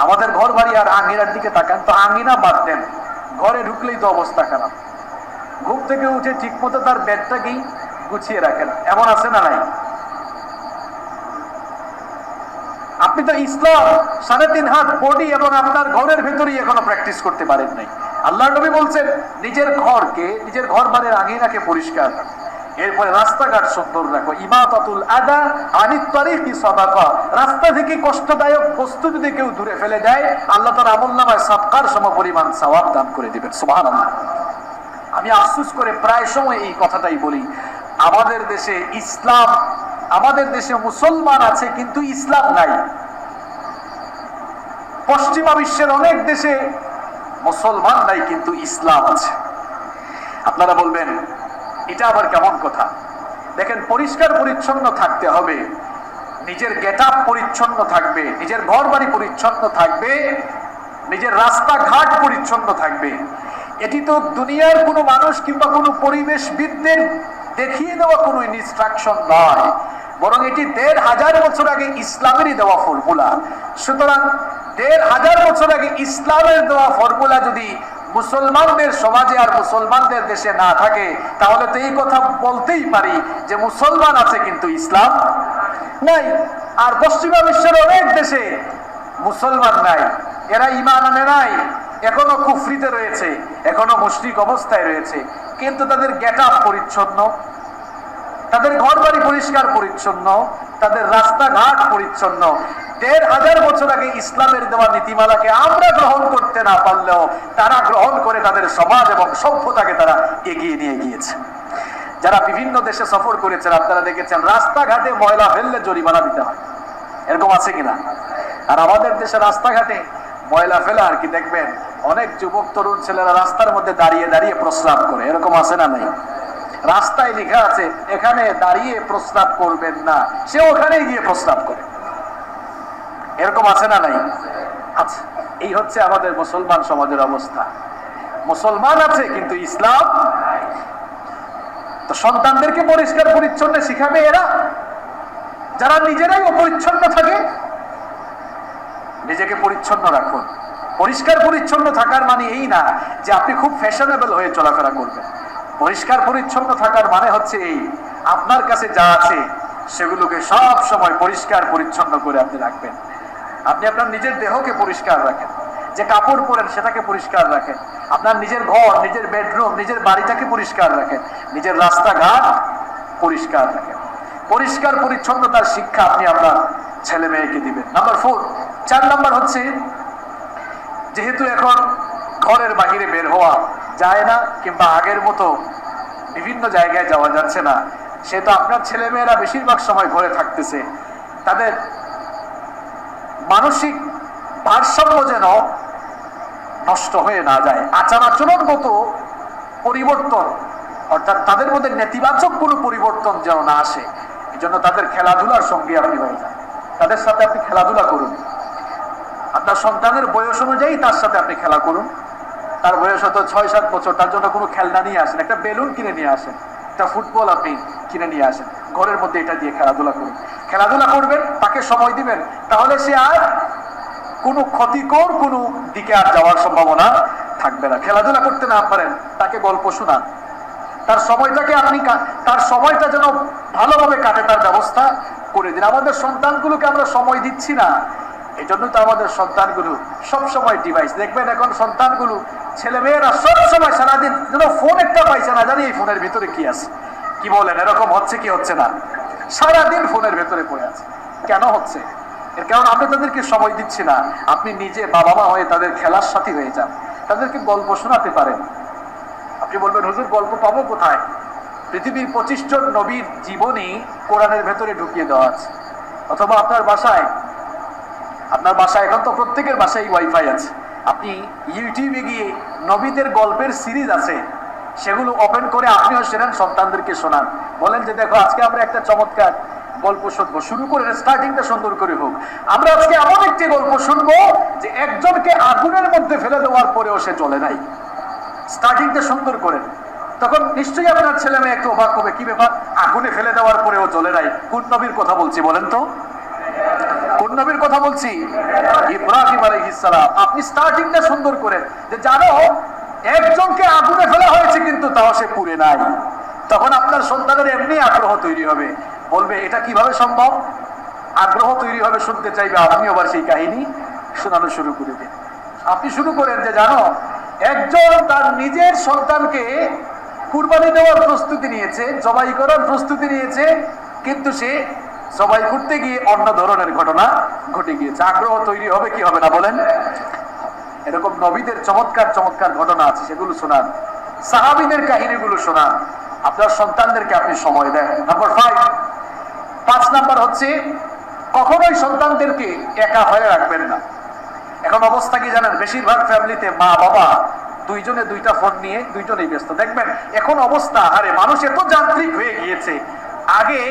আমাদের ঘর বাড়ি আর আঙ্গিনার দিকে তাকান তো, আঙ্গিনা বাদ দেন, ঘরে ঢুকলেই তো অবস্থা খারাপ। ঘুম থেকে উঠে ঠিক মতো তার বেডটাকেই গুছিয়ে রাখেন, এমন আছে না নাই? আপনি তো ইসলাম 3.5 হাত বডি এবং আপনার ঘরের ভেতরেই এখনো প্র্যাকটিস করতে পারেন নাই। আল্লাহর নবী বলছেন নিজের ঘর বাড়ির আঙিনাকে পরিষ্কার রাখুন। এরপরে রাস্তাঘাট সুন্দর রাখো, ইমাতাতুল আদা আনিত তারিকি সাদাকা, রাস্তা থেকে কষ্টদায়ক বস্তু যদি কেউ দূরে ফেলে দেয় আল্লাহ তার আমলনামায় সাদকার সমপরিমাণ সওয়াব দান করে দিবেন। সুবহানাল্লাহ। আমি আফসোস করে প্রায় সময় এই কথাটাই বলি, আমাদের দেশে ইসলাম, আমাদের দেশে মুসলমান আছে কিন্তু ইসলাম নাই। পশ্চিমা বিশ্বের অনেক দেশে মুসলমান নাই কিন্তু ইসলাম আছে। আপনারা বলবেন এটা আবার কেমন কথা? দেখেন, পরিষ্কার পরিচ্ছন্ন থাকতে হবে, নিজের গেটআপ পরিচ্ছন্ন থাকবে, নিজের ঘর বাড়ি পরিচ্ছন্ন থাকবে, নিজের রাস্তাঘাট পরিচ্ছন্ন থাকবে। এটি তো দুনিয়ার কোনো মানুষ কিংবা কোনো পরিবেশবিদদের দেখিয়ে দেওয়া কোনো ইনস্ট্রাকশন নয়, বরং এটি ১৫০০ বছর আগে ইসলামেরই দেওয়া ফর্মুলা। সুতরাং ১৫০০ বছর আগে ইসলামের দেওয়া ফর্মুলা যদি মুসলমানদের সমাজে আর মুসলমানদের দেশে না থাকে, তাহলে তো এই কথা বলতেই পারি যে মুসলমান আছে কিন্তু ইসলাম নাই। আর পশ্চিমা বিশ্বের অনেক দেশে মুসলমান নাই, এরা ঈমান আনে নাই, এখনো কুফরিতে রয়েছে, এখনো মুশরিক অবস্থায় রয়েছে, কিন্তু তাদের গেটআপ পরিচ্ছন্ন, তাদের ঘর বাড়ি পরিষ্কার পরিচ্ছন্ন, তাদের রাস্তাঘাট পরিচ্ছন্ন। ১৫০০ বছর আগে ইসলামের দেওয়া নীতিমালাকে আমরা গ্রহণ করতে না পারলেও তারা গ্রহণ করে তাদের সমাজ এবং সভ্যতাকে তারা এগিয়ে নিয়ে গিয়েছে। যারা বিভিন্ন দেশে সফর করেছেন আপনারা দেখেছেন রাস্তাঘাটে ময়লা ফেললে জরিমানা দিতে হয়, এরকম আছে কিনা? আর আমাদের দেশে রাস্তাঘাটে ময়লা ফেলে আর কি দেখবেন অনেক যুবক তরুণ ছেলেরা রাস্তার মধ্যে দাঁড়িয়ে দাঁড়িয়ে প্রস্রাব করে, এরকম আছে না নাই? রাস্তায় লেখা আছে এখানে দাঁড়িয়ে প্রস্রাব করবেন না, সে ওখানে গিয়ে প্রস্রাব করে, এরকম আছে না নাই? আচ্ছা, এই হচ্ছে আমাদের মুসলমান সমাজের অবস্থা। মুসলমান আছে কিন্তু ইসলাম। তো সন্তানদেরকে পরিষ্কার পরিচ্ছন্ন শিখাবে এরা যারা নিজেরাই অপরিচ্ছন্ন থাকে। নিজেকে পরিচ্ছন্ন রাখুন। পরিষ্কার পরিচ্ছন্ন থাকার মানে এই না যে আপনি খুব ফ্যাশনেবল হয়ে চলাফেরা করবেন। পরিষ্কার পরিচ্ছন্ন থাকার মানে হচ্ছে এই, আপনার কাছে যা আছে সেগুলোকে সব সময় পরিষ্কার পরিচ্ছন্ন করে আপনি রাখবেন। আপনি আপনার নিজের দেহকে পরিষ্কার রাখেন, যে কাপড় পরেন সেটাকে পরিষ্কার রাখেন, আপনার নিজের ঘর, নিজের বেডরুম, নিজের বাড়িটাকে পরিষ্কার রাখেন, নিজের রাস্তাঘাট পরিষ্কার রাখেন। পরিষ্কার পরিচ্ছন্নতার শিক্ষা আপনি আপনার ছেলে মেয়েকে দিবেন। নাম্বার 4, 4 নাম্বার হচ্ছে, যেহেতু এখন ঘরের বাহিরে বের হওয়া যায় না কিংবা আগের মতো বিভিন্ন জায়গায় যাওয়া যাচ্ছে না, সেহেতু আপনার ছেলে মেয়েরা বেশিরভাগ সময় ঘরে থাকতেছে, তাদের মানসিক ভারসাম্য যেন নষ্ট হয়ে না যায়, আচার আচরণগত পরিবর্তন অর্থাৎ তাদের মধ্যে নেতিবাচক কোনো পরিবর্তন যেন না আসে, এই জন্য তাদের খেলাধুলার সঙ্গে আপনি হয়ে যান, তাদের সাথে আপনি খেলাধুলা করুন। আপনার সন্তানের বয়স অনুযায়ী তার সাথে আপনি খেলা করুন। তার বয়স হয়তো 6-7 বছর, তার জন্য কোনো খেলনা নিয়ে আসেন, একটা বেলুন কিনে নিয়ে আসেন, একটা ফুটবল আপনি কিনে নিয়ে আসেন, ঘরের মধ্যে এটা দিয়ে খেলাধুলা করুন। খেলাধুলা করবেন, তাকে সময় দিবেন, তাহলে সে আর কোনো ক্ষতিকর কোনো দিকে আর যাওয়ার সম্ভাবনা থাকবে না। খেলাধুলা করতে না পারেন, তাকে গল্প শোনান, তার সময়টাকে আপনি তার সময়টা যেন ভালোভাবে কাটে তার ব্যবস্থা করে দিন। আমাদের সন্তানগুলোকে আমরা সময় দিচ্ছি না, এই জন্য তো আমাদের সন্তানগুলো সবসময় ডিভাইস। দেখবেন এখন সন্তানগুলো, ছেলে মেয়েরা সবসময় সারাদিন যেন ফোন একটা পাইছে না, জানি এই ফোনের ভিতরে কি আছে। কি বলেন, এরকম হচ্ছে কি হচ্ছে না? সারাদিন ফোনের ভেতরে পড়ে আছে। কেন হচ্ছে? এর কারণ আপনি তাদেরকে সময় দিচ্ছি না। আপনি নিজে বাবা মা হয়ে তাদের খেলার সাথী হয়ে যান, তাদেরকে গল্প শোনাতে পারেন। আপনি বলবেন হুজুর গল্প পাবো কোথায়? পৃথিবীর 25 জন নবীর জীবনী কোরআনের ভেতরে ঢুকিয়ে দেওয়া আছে। অথবা আপনার বাসায় এখন তো প্রত্যেকের বাসায় ওয়াইফাই আছে, আপনি ইউটিউবে গিয়ে নবীদের গল্পের সিরিজ আছে, সেগুলো ওপেন করে আপনিও শোনেন, সন্তানদেরকে শোনান। বলেন যে দেখো আজকে আমরা একটা চমৎকার গল্প শুনবো, শুরু করে স্টার্টিংটা সুন্দর করে হোক। আমরা আজকে এমন একটি গল্প শুনবো যে একজনকে আগুনের মধ্যে ফেলে দেওয়ার পরেও সে জ্বলে নাই। স্টার্টিংটা সুন্দর করেন, তখন নিশ্চয়ই আপনার ছেলে মেয়ে একটু অবাক হবে, কি ব্যাপার, আগুনে ফেলে দেওয়ার পরেও জ্বলে নাই? কোন নবীর কথা বলছি বলেন তো? কোন নবীর কথা বলছি? ইব্রাহিম আলাইহিস সালাম। আপনি স্টার্টিংটা সুন্দর করেন যে জানো একজনকে আগুনে ফেলা হয়েছে কিন্তু তাও সে পুড়ে নাই। তখন আপনার সন্তানের এমনি আগ্রহ তৈরি হবে, বলবে এটা কিভাবে সম্ভব, আগ্রহ তৈরি হবে, শুনতে চাইবে, আপনি আবার সেই কাহিনী শোনানো শুরু করে দিন। আপনি শুরু করেন যে জানো একজন তার নিজের সন্তানকে কুরবানি দেওয়ার প্রস্তুতি নিয়েছে, জবাই করার প্রস্তুতি নিয়েছে, কিন্তু সে জবাই করতে গিয়ে অন্য ধরনের ঘটনা ঘটে গিয়েছে। আগ্রহ তৈরি হবে কি হবে না বলেন? এরকম নবীদের চমৎকার চমৎকার ঘটনা আছে, সেগুলো শোনান। সাহাবীদের কাহিনীগুলো শোনান। আপনার সন্তানদেরকে আপনি সময় দেন। নাম্বার 5 নাম্বার হচ্ছে কখনোই সন্তানদেরকে একা হয়ে রাখবেন না। এখন অবস্থা কি জানেন? বেশিরভাগ ফ্যামিলিতে মা বাবা দুইজনে দুইটা ফোন নিয়ে দুইজনেই ব্যস্ত। দেখবেন এখন অবস্থা, আরে মানুষ এত যান্ত্রিক হয়ে গিয়েছে। আগে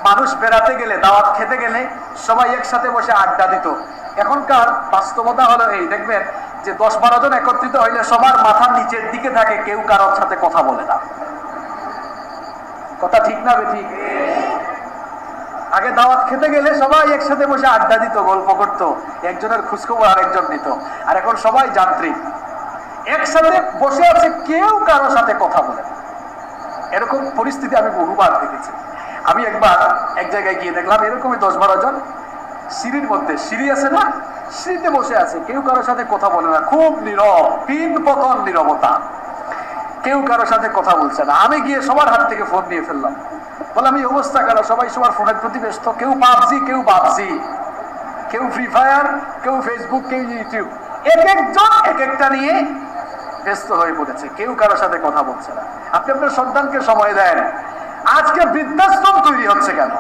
মানুষ বেড়াতে গেলে, দাওয়াত খেতে গেলে সবাই একসাথে বসে আড্ডা দিত। এখনকার বাস্তবতা হলো এই, দেখবেন যে 10-12 জন একত্রিত হইলে সবার মাথার নিচের দিকে থাকে, কেউ কারোর সাথে কথা বলে না। কথা ঠিক না বেঠিক? আগে দাওয়াত খেতে গেলে সবাই একসাথে বসে আড্ডা দিত, গল্প করতো, একজনের খোঁজখবর আরেকজন নিত। আর এখন সবাই যান্ত্রিক, একসাথে বসে আছে, কেউ কারোর সাথে কথা বলে না। এরকম পরিস্থিতি আমি বহুবার দেখেছি। আমি একবার এক জায়গায় গিয়ে দেখলাম এরকমই 10-12 জন সিঁড়ির মধ্যে, সিঁড়ি আছে না, সিঁড়িতে বসে আছে, কেউ কারোর সাথে কথা বলে না, খুব নীরব, পিন পতন নীরবতা, কেউ কারোর সাথে কথা বলছে না। আমি গিয়ে সবার হাত থেকে ফোন নিয়ে ফেললাম, বললাম এই অবস্থা কেন? সবাই সবার ফোনের প্রতি ব্যস্ত, কেউ পাবজি, কেউ বাবজি, কেউ ফ্রি ফায়ার, কেউ ফেসবুক, কেউ ইউটিউব, এক একজন এক একটা নিয়ে ব্যস্ত হয়ে পড়েছে, কেউ কারোর সাথে কথা বলছে না। আপনি আপনার সন্তানকে সময় দেন। আজকে বৃদ্ধাশ্রম তৈরি হচ্ছে কেন?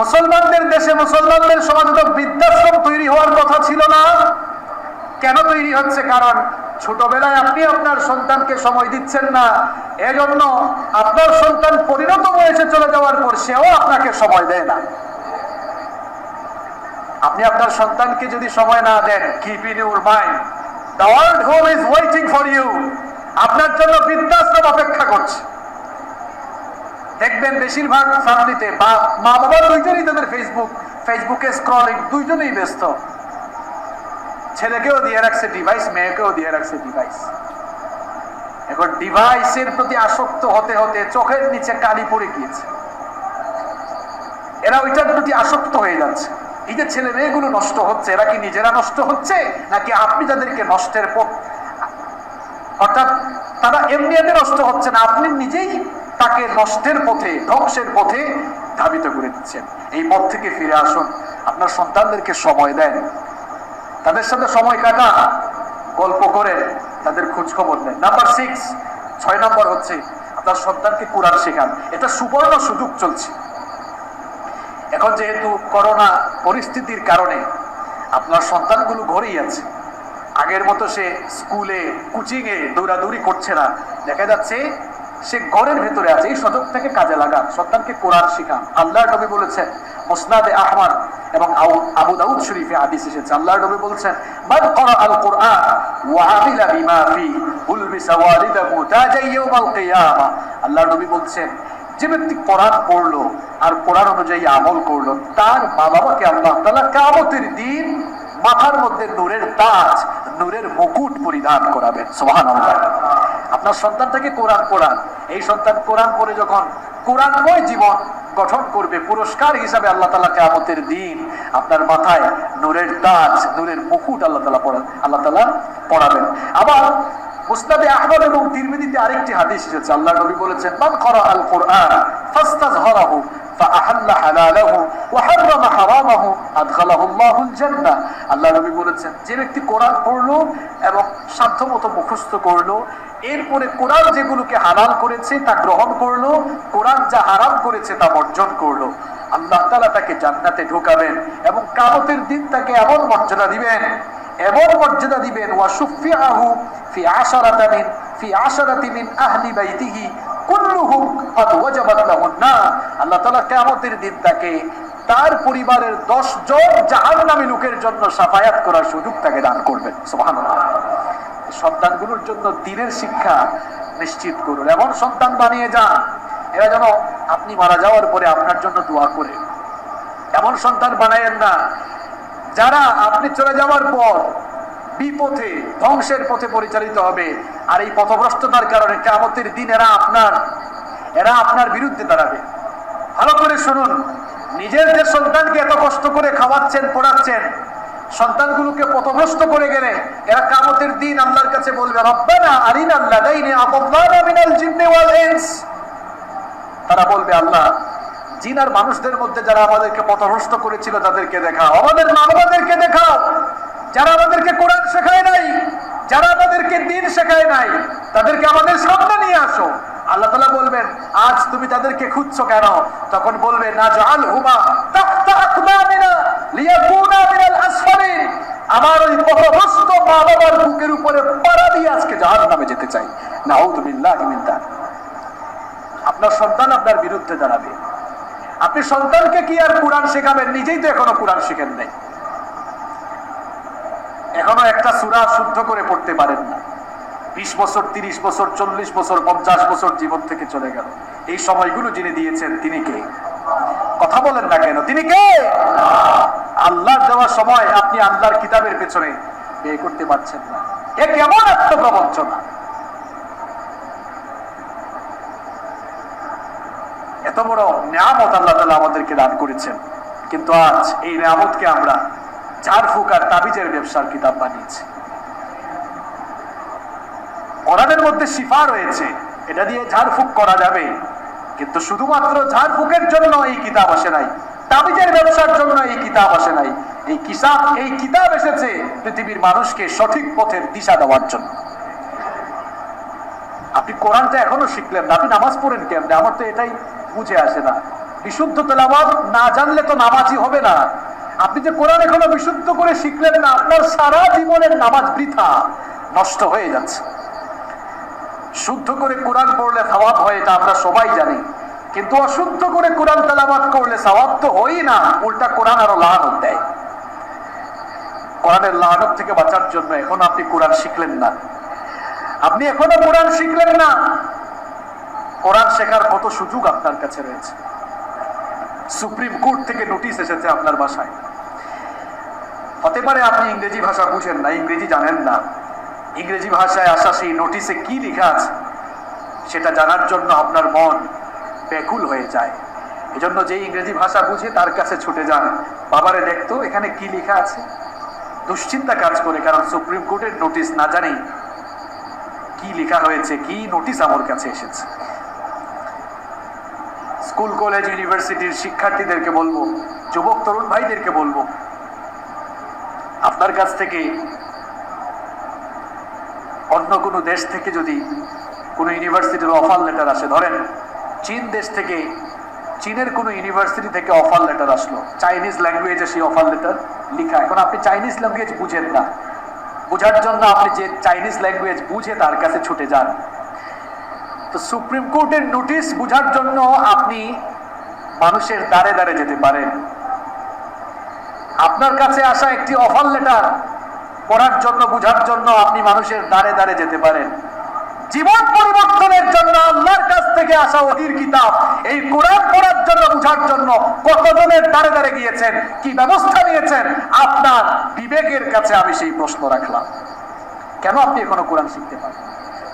মুসলমানদের দেশে, মুসলমানদের সমাজে তো বৃদ্ধাশ্রম তৈরি হওয়ার কথা ছিল না। কেন তৈরি হচ্ছে? কারণ ছোটবেলায় আপনি আপনার সন্তানকে সময় দিচ্ছেন না, এজন্য আপনার সন্তান পরিণত বয়সে চলে যাওয়ার পর সেও আপনাকে সময় দেয় না। আপনি আপনার সন্তানকে যদি সময় না দেন, keep in your mind, the world home is waiting for you. আপনার জন্য বৃদ্ধাশ্রম অপেক্ষা করছে। দেখবেন বেশিরভাগ ফ্যামিলিতে মা বাবা দুইজনই তাদের ফেসবুকে স্ক্রলিং, দুইজনেই ব্যস্ত। ছেলেকেও দিয়ে রাখছে ডিভাইস, মেয়েকেও দিয়ে রাখছে ডিভাইস। এখন ডিভাইসের প্রতি আসক্ত হতে হতে চোখের নিচে কালি পড়ে গিয়েছে, এরা ওইটার প্রতি আসক্ত হয়ে যাচ্ছে। এই যে ছেলে মেয়েগুলো নষ্ট হচ্ছে, এরা কি নিজেরা নষ্ট হচ্ছে, নাকি আপনি যাদেরকে নষ্টের পথ, অর্থাৎ তারা এমনি এমনি নষ্ট হচ্ছে না, আপনি নিজেই তাকে নষ্টের পথে, ধ্বংসের পথে ধাবিত করে দিচ্ছেন। এই পথ থেকে ফিরে আসুন। আপনার সন্তানদেরকে সময় দেন, তাদের সাথে সময় কাটা, গল্প করে তাদের খোঁজ খবর নেন। নাম্বার 6 নম্বর হচ্ছে আপনার সন্তানকে কোরআন শেখান। এটা সুবর্ণ সুযোগ চলছে এখন, যেহেতু করোনা পরিস্থিতির কারণে আপনার সন্তানগুলো ঘরেই আছে। আগের মতো সে স্কুলে, কোচিং এ দৌড়াদৌড়ি করছে না, দেখা যাচ্ছে সে ঘরের ভেতরে আছে। এই সুযোগ থেকে কাজে লাগান, সন্তানকে কোরআন শিখান। আল্লাহর নবী বলেছেন, মুসনাদে আহমদ এবং আবু দাউদ শরীফে হাদিস এসেছে, আল্লাহর নবী বলেছেন, মান ক্বারা আল কুরআন ওয়া আমিলা বিমা ফি উলবিসা ওয়ালিদাহু তাজাই ইয়াউমাল কিয়ামা। আল্লাহর নবী বলছেন, যে ব্যক্তি কোরআন পড়লো আর কোরআন অনুযায়ী আমল করলো, তার মা বাবাকে আল্লাহ তাআলা কিয়ামতের দিন মাথার মধ্যে নূরের তাজ, নূরের মুকুট পরিধান করাবেন। সুবহানাল্লাহ। আপনার সন্তানটাকে কোরআন পড়ান। এই সন্তান কোরআন পড়ে যখন কোরআনময় জীবন গঠন করবে, পুরস্কার হিসাবে আল্লাহ তাআলা কিয়ামতের দিন আপনার মাথায় নূরের তাজ, নূরের মুকুট আল্লাহ তাআলা পড়াবেন। আবার মুসনাদে আহমদ এবং তিরমিজিতে আরেকটি হাদিস এসেছে, আল্লাহর নবী বলেছেন, মান ক্বারা আল কুরআন ফাস্তাযহারাহু ফাআহাল্লা হালালাহু ওয়া হারামা হারামাহু আদখালাহু আল্লাহুল জান্নাহ। আল্লাহর নবী বলেছেন, যে ব্যক্তি কোরআন পড়লো এবং সাধ্যমতো মুখস্থ করলো, এরপরে কোরআন যেগুলোকে হালাল করেছে তা গ্রহণ করলো, কোরআন যা হারাম করেছে তা বর্জন করলো, আল্লাহ তাআলা তাকে জান্নাতে ঢোকাবেন এবং কিয়ামতের দিন তাকে এমন মর্যাদা দিবেন, ওয়া শুফিআহু ফি আশারাতি মিন আহলি বাইতিহি কুল্লুহুম ক্বাদ ওয়াজাবাত লাহুন নার। আল্লাহ তাআলা কিয়ামতের দিন তাকে তার পরিবারের 10 জন জাহান্নামী লোকের জন্য শাফায়াত করার সুযোগ তাকে দান করবেন। সুবহানাল্লাহ। সন্তানগুলোর জন্য দ্বীনের শিক্ষা নিশ্চিত করুন, এমন সন্তান বানিয়ে যান এরা যেন আপনি মারা যাওয়ার পরে আপনার জন্য দোয়া করে। এমন সন্তান বানায়েন না যারা আপনি চলে যাওয়ার পর বিপথে, ধ্বংসের পথে পরিচালিত হবে। আর এই পথভ্রষ্টতার কারণে কিয়ামতের দিন এরা আপনার বিরুদ্ধে দাঁড়াবে। ভালো করে শুনুন, নিজের যে সন্তানকে এত কষ্ট করে খাওয়াচ্ছেন, পড়াচ্ছেন, সন্তানগুলোকে পথভ্রষ্ট করে গেলে এরা কিয়ামতের দিন আল্লাহর কাছে বলবে রব্বানা আরিনাল লাযাইনি আযাল্লানা মিনাল জিন্নি ওয়াল ইনস। তারা বলবে আল্লাহ, জিন আর মানুষদের মধ্যে যারা আমাদেরকে পথভ্রষ্ট করেছিল তাদেরকে দেখাও, আমাদের মা বাবাদেরকে দেখাও, যারা আমাদেরকে কোরআন শেখায় নাই, যারা আমাদেরকে দ্বীন শেখায় নাই, তাদেরকে আমাদের সামনে নিয়ে আসো। আল্লাহ তাআলা বলবেন আজ তুমি তাদেরকে খুঁজছো কেন? তখন বলবে নাজআলহুমা তাহতা আকদামিনা লিয়াকুনা মিনাল আসফালিন। আমার ওই পথভ্রষ্ট মা বাবার বুকের উপরে পাড়া দিয়ে আজকে জাহান্নামে যেতে চাই। নাউযু বিল্লাহি মিন যালিক। আপনার সন্তান আপনার বিরুদ্ধে দাঁড়াবে, আপনি সন্তানকে কি আর কোরআন শেখাবেন? নিজেই তো এখনো কোরআন শিখেন নাই, এখনো একটা সূরা শুদ্ধ করে পড়তে পারেন না। 20 বছর, 30 বছর, 40 বছর, 50 বছর জীবন থেকে চলে গেল। এই সময়গুলো যিনি দিয়েছেন তিনি কে? কথা বলেন না কেন? তিনি কে? আল্লাহর দেওয়া সময় আপনি আল্লাহর কিতাবের পেছনে ব্যয় করতে পারছেন না। এ কেমন আত্মপ্রবঞ্চনা! এত বড় নিয়ামত আল্লাহ তাআলা আমাদেরকে দান করেছেন, কিন্তু আজ এই নিয়ামতকে আমরা ঝাড়ফুঁক আর তাবিজের ব্যবসার কিতাব বানিয়েছি। কোরআনের মধ্যে শিফা রয়েছে, এটা দিয়ে ঝাড়ফুঁক করা যাবে, কিন্তু শুধুমাত্র ঝাড়ফুঁকের জন্য এই কিতাব আসে নাই, তাবিজের ব্যবসার জন্য এই কিতাব আসে নাই। এই কিতাব এসেছে পৃথিবীর মানুষকে সঠিক পথের দিশা দেওয়ার জন্য। আপনি কোরআনটা এখনো শিখলেন না, আপনি নামাজ পড়েন কেমনে? আমার তো এটাই বুঝে আসে না। বিশুদ্ধ তেলাওয়াত না জানলে তো নামাজই হবে না। আপনি যে কোরআন এখনো বিশুদ্ধ করে শিখলেন না, আপনার সারা জীবনের নামাজ বৃথা, নষ্ট হয়ে যাচ্ছে। শুদ্ধ করে কোরআন পড়লে সওয়াব হয়, এটা আমরা সবাই জানি, কিন্তু অশুদ্ধ করে কোরআন তেলাওয়াত করলে সওয়াব তো হয়ই না, উল্টা কোরআন আরো লানত দেয়। কোরআনের লানত থেকে বাঁচার জন্য এখন আপনি কোরআন শিখলেন না, আপনি এখনো কোরআন শিখলেন না। কোরআন শেখার কত সুযোগ আপনার কাছে রয়েছে। সুপ্রিম কোর্ট থেকে নোটিশ এসেছে আপনার বাসায়। হতে পারে আপনি ইংরেজি ভাষা বুঝেন না, ইংরেজি জানেন না। ইংরেজি ভাষায় আসা সেই নোটিশে কি লেখা আছে সেটা জানার জন্য আপনার মন ব্যাকুল হয়ে যায়। এজন্য যে ইংরেজি ভাষা বুঝে তার কাছে ছুটে যান, বাবারে দেখতো এখানে কি লেখা আছে। দুশ্চিন্তা কাজ করে, কারণ সুপ্রিম কোর্টের নোটিশ না জানি কি লেখা হয়েছে, কি নোটিশ আমার কাছে এসেছে। স্কুল কলেজ ইউনিভার্সিটির শিক্ষার্থীদেরকে বলবো, যুবক তরুণ ভাইদেরকে বলবো, আপনার কাছ থেকে অন্য কোনো দেশ থেকে যদি কোনো ইউনিভার্সিটির অফার লেটার আসে, ধরেন চীন দেশ থেকে, চীনের কোনো ইউনিভার্সিটি থেকে অফার লেটার আসলো, চাইনিজ ল্যাঙ্গুয়েজে সেই অফার লেটার লেখা। এখন আপনি চাইনিজ ল্যাঙ্গুয়েজ বুঝেন না, বোঝার জন্য আপনি যে চাইনিজ ল্যাঙ্গুয়েজ বুঝে তার কাছে ছুটে যান। তো সুপ্রিম কোর্টের নোটিশ বুঝার জন্য আপনি মানুষের দ্বারে দ্বারে যেতে পারেন। আপনার কাছে আসা একটি অফার লেটার পড়ার জন্য, বুঝার জন্য আপনি মানুষের দ্বারে দ্বারে যেতে পারেন। জীবন পরিবর্তনের জন্য আল্লাহর কাছ থেকে আসা ওহীর কিতাব, এই কোরআন পড়ার জন্য, বুঝার জন্য কতজনের দ্বারে দ্বারে গিয়েছেন, কি ব্যবস্থা নিয়েছেন? আপনার বিবেকের কাছে আমি সেই প্রশ্ন রাখলাম, কেন আপনি এখনো কোরআন শিখতে পারেন?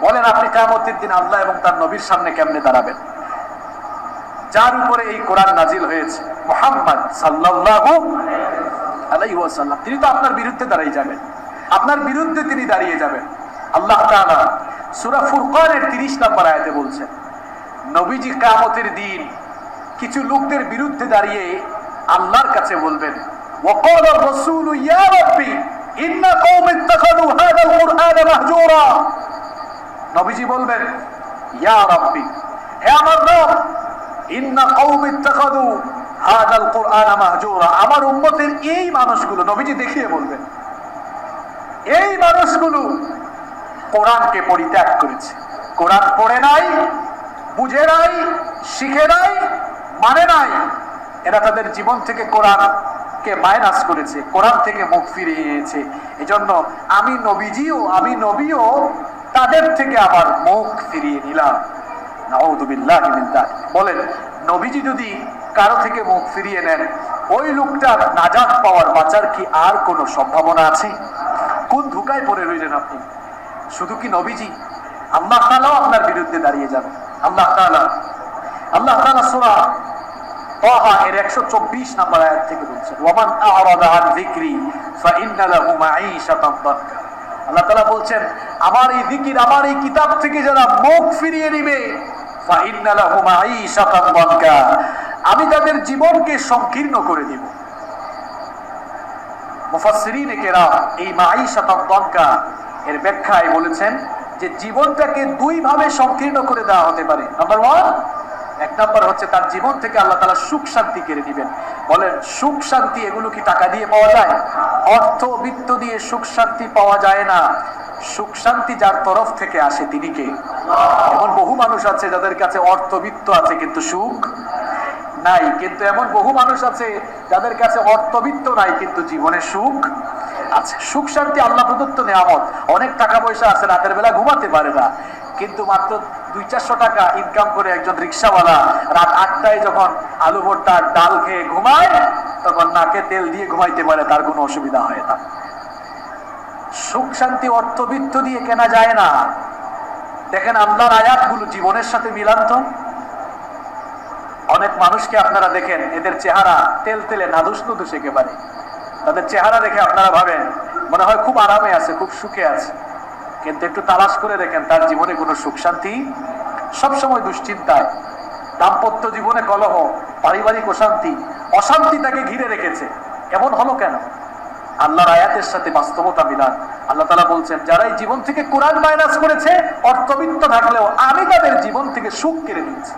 বলেন আপনি কিয়ামতের দিন আল্লাহ এবং তার নবীর সামনে কেমনে দাঁড়াবেন? যার উপরে এই কোরআন নাজিল হয়েছে, মুহাম্মদ সাল্লাল্লাহু আলাইহি ওয়াসাল্লাম, তিনি তো আপনার বিরুদ্ধে দাঁড়িয়ে যাবেন, আপনার বিরুদ্ধে তিনি দাঁড়িয়ে যাবেন। আল্লাহ তাআলা সূরা ফুরকানের 30 নম্বর আয়াতে বলছেন, নবীজি কিয়ামতের দিন কিছু লোকদের বিরুদ্ধে দাঁড়িয়ে আল্লাহর কাছে বলবেন, ওয়াকালা রাসূলু ইয়া রাব্বি ইন্না কওমি ইত্তাখাযু হাযাল কুরআনা মাহজুরা। নবীজি বলবেন, ইয়া রাব্বি, হে আমার রব, ইন্না কওমি ইত্তাখাযু হাযাল কুরআনা মাহজুরা, আমার উম্মতের এই মানুষগুলো, নবীজি দেখিয়ে বলবেন, এই মানুষগুলো কোরআনকে পরিত্যাগ করেছে, কোরআন পড়ে নাই, বুঝে নাই, শিখে নাই, মানে নাই। এরা তাদের জীবন থেকে কোরআনকে মাইনাস করেছে, কোরআন থেকে মুখ ফিরিয়ে নিয়েছে। এজন্য আমি নবীও তাদের থেকে আবার মুখ ফিরিয়ে নিলাম। নাউযু বিল্লাহি মিন যালিক। বলেন, নবীজি যদি কারো থেকে মুখ ফিরিয়ে নেন, ওই লোকটার নাজাত পাওয়ার, বাঁচার কি আর কোনো সম্ভাবনা আছে? কোন ধোঁকায় পড়ে রইলেন আপনি? শুধু কি নবীজি, আল্লাহ তাআলাও আপনার বিরুদ্ধে দাঁড়িয়ে যাবেন। আল্লাহ তাআলা সূরা তাহা এর 124 নম্বর আয়াত থেকে বলছেন, ওয়ামান আ'রাদা আন যিকরি ফাইন্না লাহু মাঈশাতান দানকা। আল্লাহ তাআলা বলছেন, আমার এই জিকির, আমার এই কিতাব থেকে যারা মুখ ফিরিয়ে নিবে, ফাইন্না লাহু মাঈশাতান দানকা, আমি তাদের জীবনকে সংকীর্ণ করে দিব। মুফাসসিরিনে কেরাম এই মাঈশাতান দানকা এর ব্যাখ্যায় বলেছেন যে জীবনটাকে দুই ভাবে সংকীর্ণ করে দেওয়া হতে পারে। নাম্বার ওয়ান, এক নাম্বার হচ্ছে তার জীবন থেকে আল্লাহ তাআলা সুখ শান্তি কেড়ে দিবেন। বলেন, সুখ শান্তি এগুলো কি টাকা দিয়ে পাওয়া যায়? অর্থ বিত্ত দিয়ে সুখ শান্তি পাওয়া যায় না। সুখ শান্তি যার তরফ থেকে আসে তিনি কে? এমন বহু মানুষ আছে যাদের কাছে অর্থ বিত্ত আছে কিন্তু সুখ নাই, কিন্তু এমন বহু মানুষ আছে যাদের কাছে অর্থ বিত্ত নাই কিন্তু জীবনে সুখ আছে। সুখ শান্তি আল্লাহ প্রদত্ত নেয়ামত। অনেক টাকা পয়সা আছে, রাতের বেলা ঘুমাতে পারে না, কিন্তু মাত্র 200-400 টাকা ইনকাম করে একজন রিক্সাওয়ালা রাত 8টায় যখন আলু ভর্তা ডাল খেয়ে ঘুমায়, তখন নাকে তেল দিয়ে ঘুমাইতে পারে, তার কোনো অসুবিধা হয় না। সুখ শান্তি অর্থবিত্ত দিয়ে কেনা যায় না। দেখেন আল্লাহর আয়াতগুলো জীবনের সাথে মিলান তো। অনেক মানুষকে আপনারা দেখেন, এদের চেহারা তেল তেলে নাদুস নুদুস একেবারে। তাদের চেহারা দেখে আপনারা ভাবেন মনে হয় খুব আরামে আছে, খুব সুখে আছে, কিন্তু একটু তালাশ করে দেখেন তার জীবনে কোনো সুখ শান্তি, সবসময় দুশ্চিন্তায়, দাম্পত্য জীবনে কলহ, পারিবারিক অশান্তি, অশান্তি তাকে ঘিরে রেখেছে। এমন হলো কেন? আল্লাহর আয়াতের সাথে বাস্তবতা মিলান। আল্লাহ তাআলা বলছেন, যারা এই জীবন থেকে কোরআন মাইনাস করেছে, অর্থবিত্ত থাকলেও আমি তাদের জীবন থেকে সুখ কেড়ে নিয়েছি।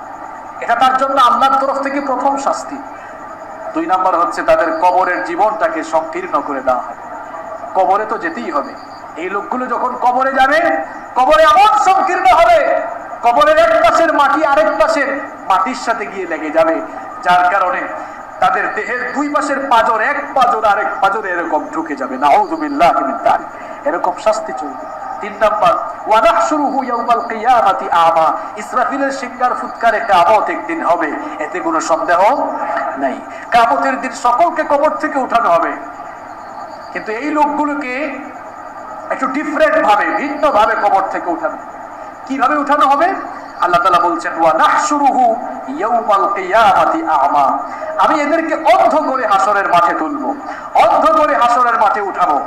এটা তার জন্য আল্লাহর তরফ থেকে প্রথম শাস্তি। 2 নাম্বার হচ্ছে তাদের কবরের জীবনটাকে সংকীর্ণ করে দেওয়া হবে। কবরে তো যেতেই হবে। এই লোকগুলো যখন কবরে যাবে, কবরে এমন সংকীর্ণ হবে, কবরের এক পাশের মাটি আরেক পাশের মাটির সাথে গিয়ে লেগে যাবে, যার কারণে তাদের দেহের 2 পাশের পাঁজর এক পাঁজর আরেক পাঁজরে এরকম ঢুকে যাবে। নাউযুবিল্লাহি মিন যালিক। এরকম শাস্তি চলবে। 3 নাম্বার, ওয়া নাহশুরুহু ইয়াওমাল কিয়ামাতি আমা, ইসরাফিলের শিঙ্গার ফুৎকারে কিয়ামত একদিন হবে, এতে কোনো সন্দেহ নাই। কিয়ামতের দিন সকলকে কবর থেকে উঠানো হবে, কিন্তু এই লোকগুলোকে একটু ডিফারেন্ট ভাবে, ভিন্ন ভাবে কবর থেকে উঠানো। কিভাবে উঠানো হবে? আল্লাহ তাআলা বলছেন, ওয়া নাহশুরুহু ইয়াওমাল কিয়ামাতি আমা, আমি এদেরকে অন্ধ করে হাসরের মাঠে তুলবো, অন্ধ করে হাসরের মাঠে উঠাবো।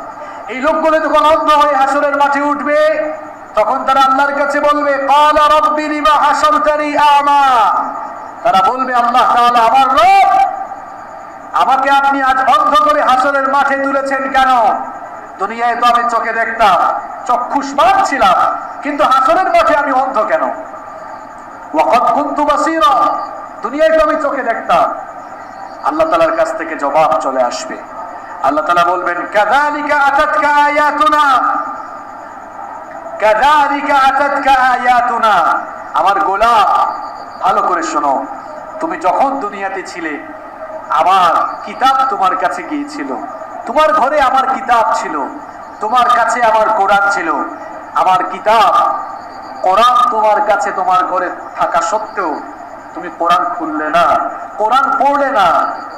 এই লোকগুলো যখন অন্ধ হয়ে হাসরের মাঠে উঠবে, তখন তারা আল্লাহর কাছে বলবে, ক্বালা রাব্বি লিমা হাশারতানি আমা, তারা বলবে, আল্লাহ তাআলা, আমার রব, আমাকে আপনি আজ অন্ধ করে হাসরের মাঠে তুলেছেন কেন? দুনিয়ায় তো আমি চোখে দেখতাম, চক্ষুষ্মান ছিলাম, কিন্তু হাসরের মাঠে আমি অন্ধ কেন? ওয়াকাদ কুনতু বাসীরা, দুনিয়ায় তো আমি চোখে দেখতাম। আল্লাহ তাআলার কাছ থেকে জবাব চলে আসবে। আল্লাহ তাআলা বলবেন, কাযালিকা আতাতকা আয়াতুনা, কাযালিকা আতাতকা আয়াতুনা, আমার গোলাম ভালো করে শোনো, তুমি যখন দুনিয়াতে ছিলে আমার কিতাব তোমার কাছে গিয়েছিল, তোমার ঘরে আমার কিতাব ছিল, তোমার কাছে আমার কোরআন ছিল। আমার কিতাব কোরআন তোমার কাছে তোমার ঘরে থাকা সত্ত্বেও তুমি কোরআন খুললে না, কোরআন পড়লে না,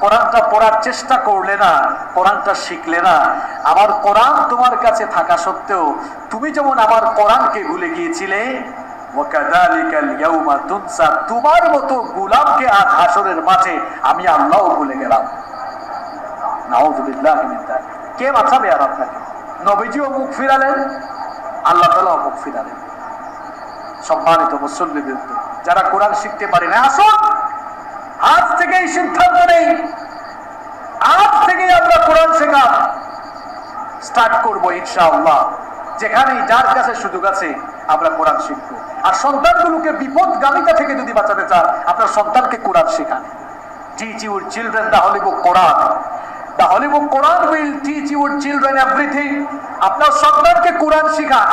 কোরআনটা পড়ার চেষ্টা করলে না, কোরআনটা শিখলে না। আমার কোরআন তোমার কাছে থাকা সত্ত্বেও তুমি যেমন আমার কোরআনকে ভুলে গিয়েছিলে, ওয়াকাযালিকাল ইয়াউমা তুনসা, তোমার মতো গোলামকে আজ হাসরের মাঠে আমি আল্লাহও ভুলে গেলাম। নাউযুবিল্লাহি মিন যালিক। কে বাঁচাবে আর আপনাকে? নবীজিও মুখ ফিরালেন, আল্লাহ তাআলাও মুখ ফিরালেন। সম্মানিত মুসল্লিদের, যারা কোরআন শিখতে পারে না, আসুন আজ থেকেই সিদ্ধান্ত নেই, আজ থেকেই আমরা কোরআন শেখা স্টার্ট করবো ইনশাআল্লাহ। যেখানেই যার কাছে সুযোগ আছে আমরা কোরআন শিখবো। আর সন্তানগুলোকে বিপদগামিতা থেকে যদি বাঁচাতে চান, আপনার সন্তানকে কোরআন শেখান। Teach your children the Holy Book Quran. The Holy Book Quran will teach your children everything. আপনার সন্তানকে কোরআন শেখান,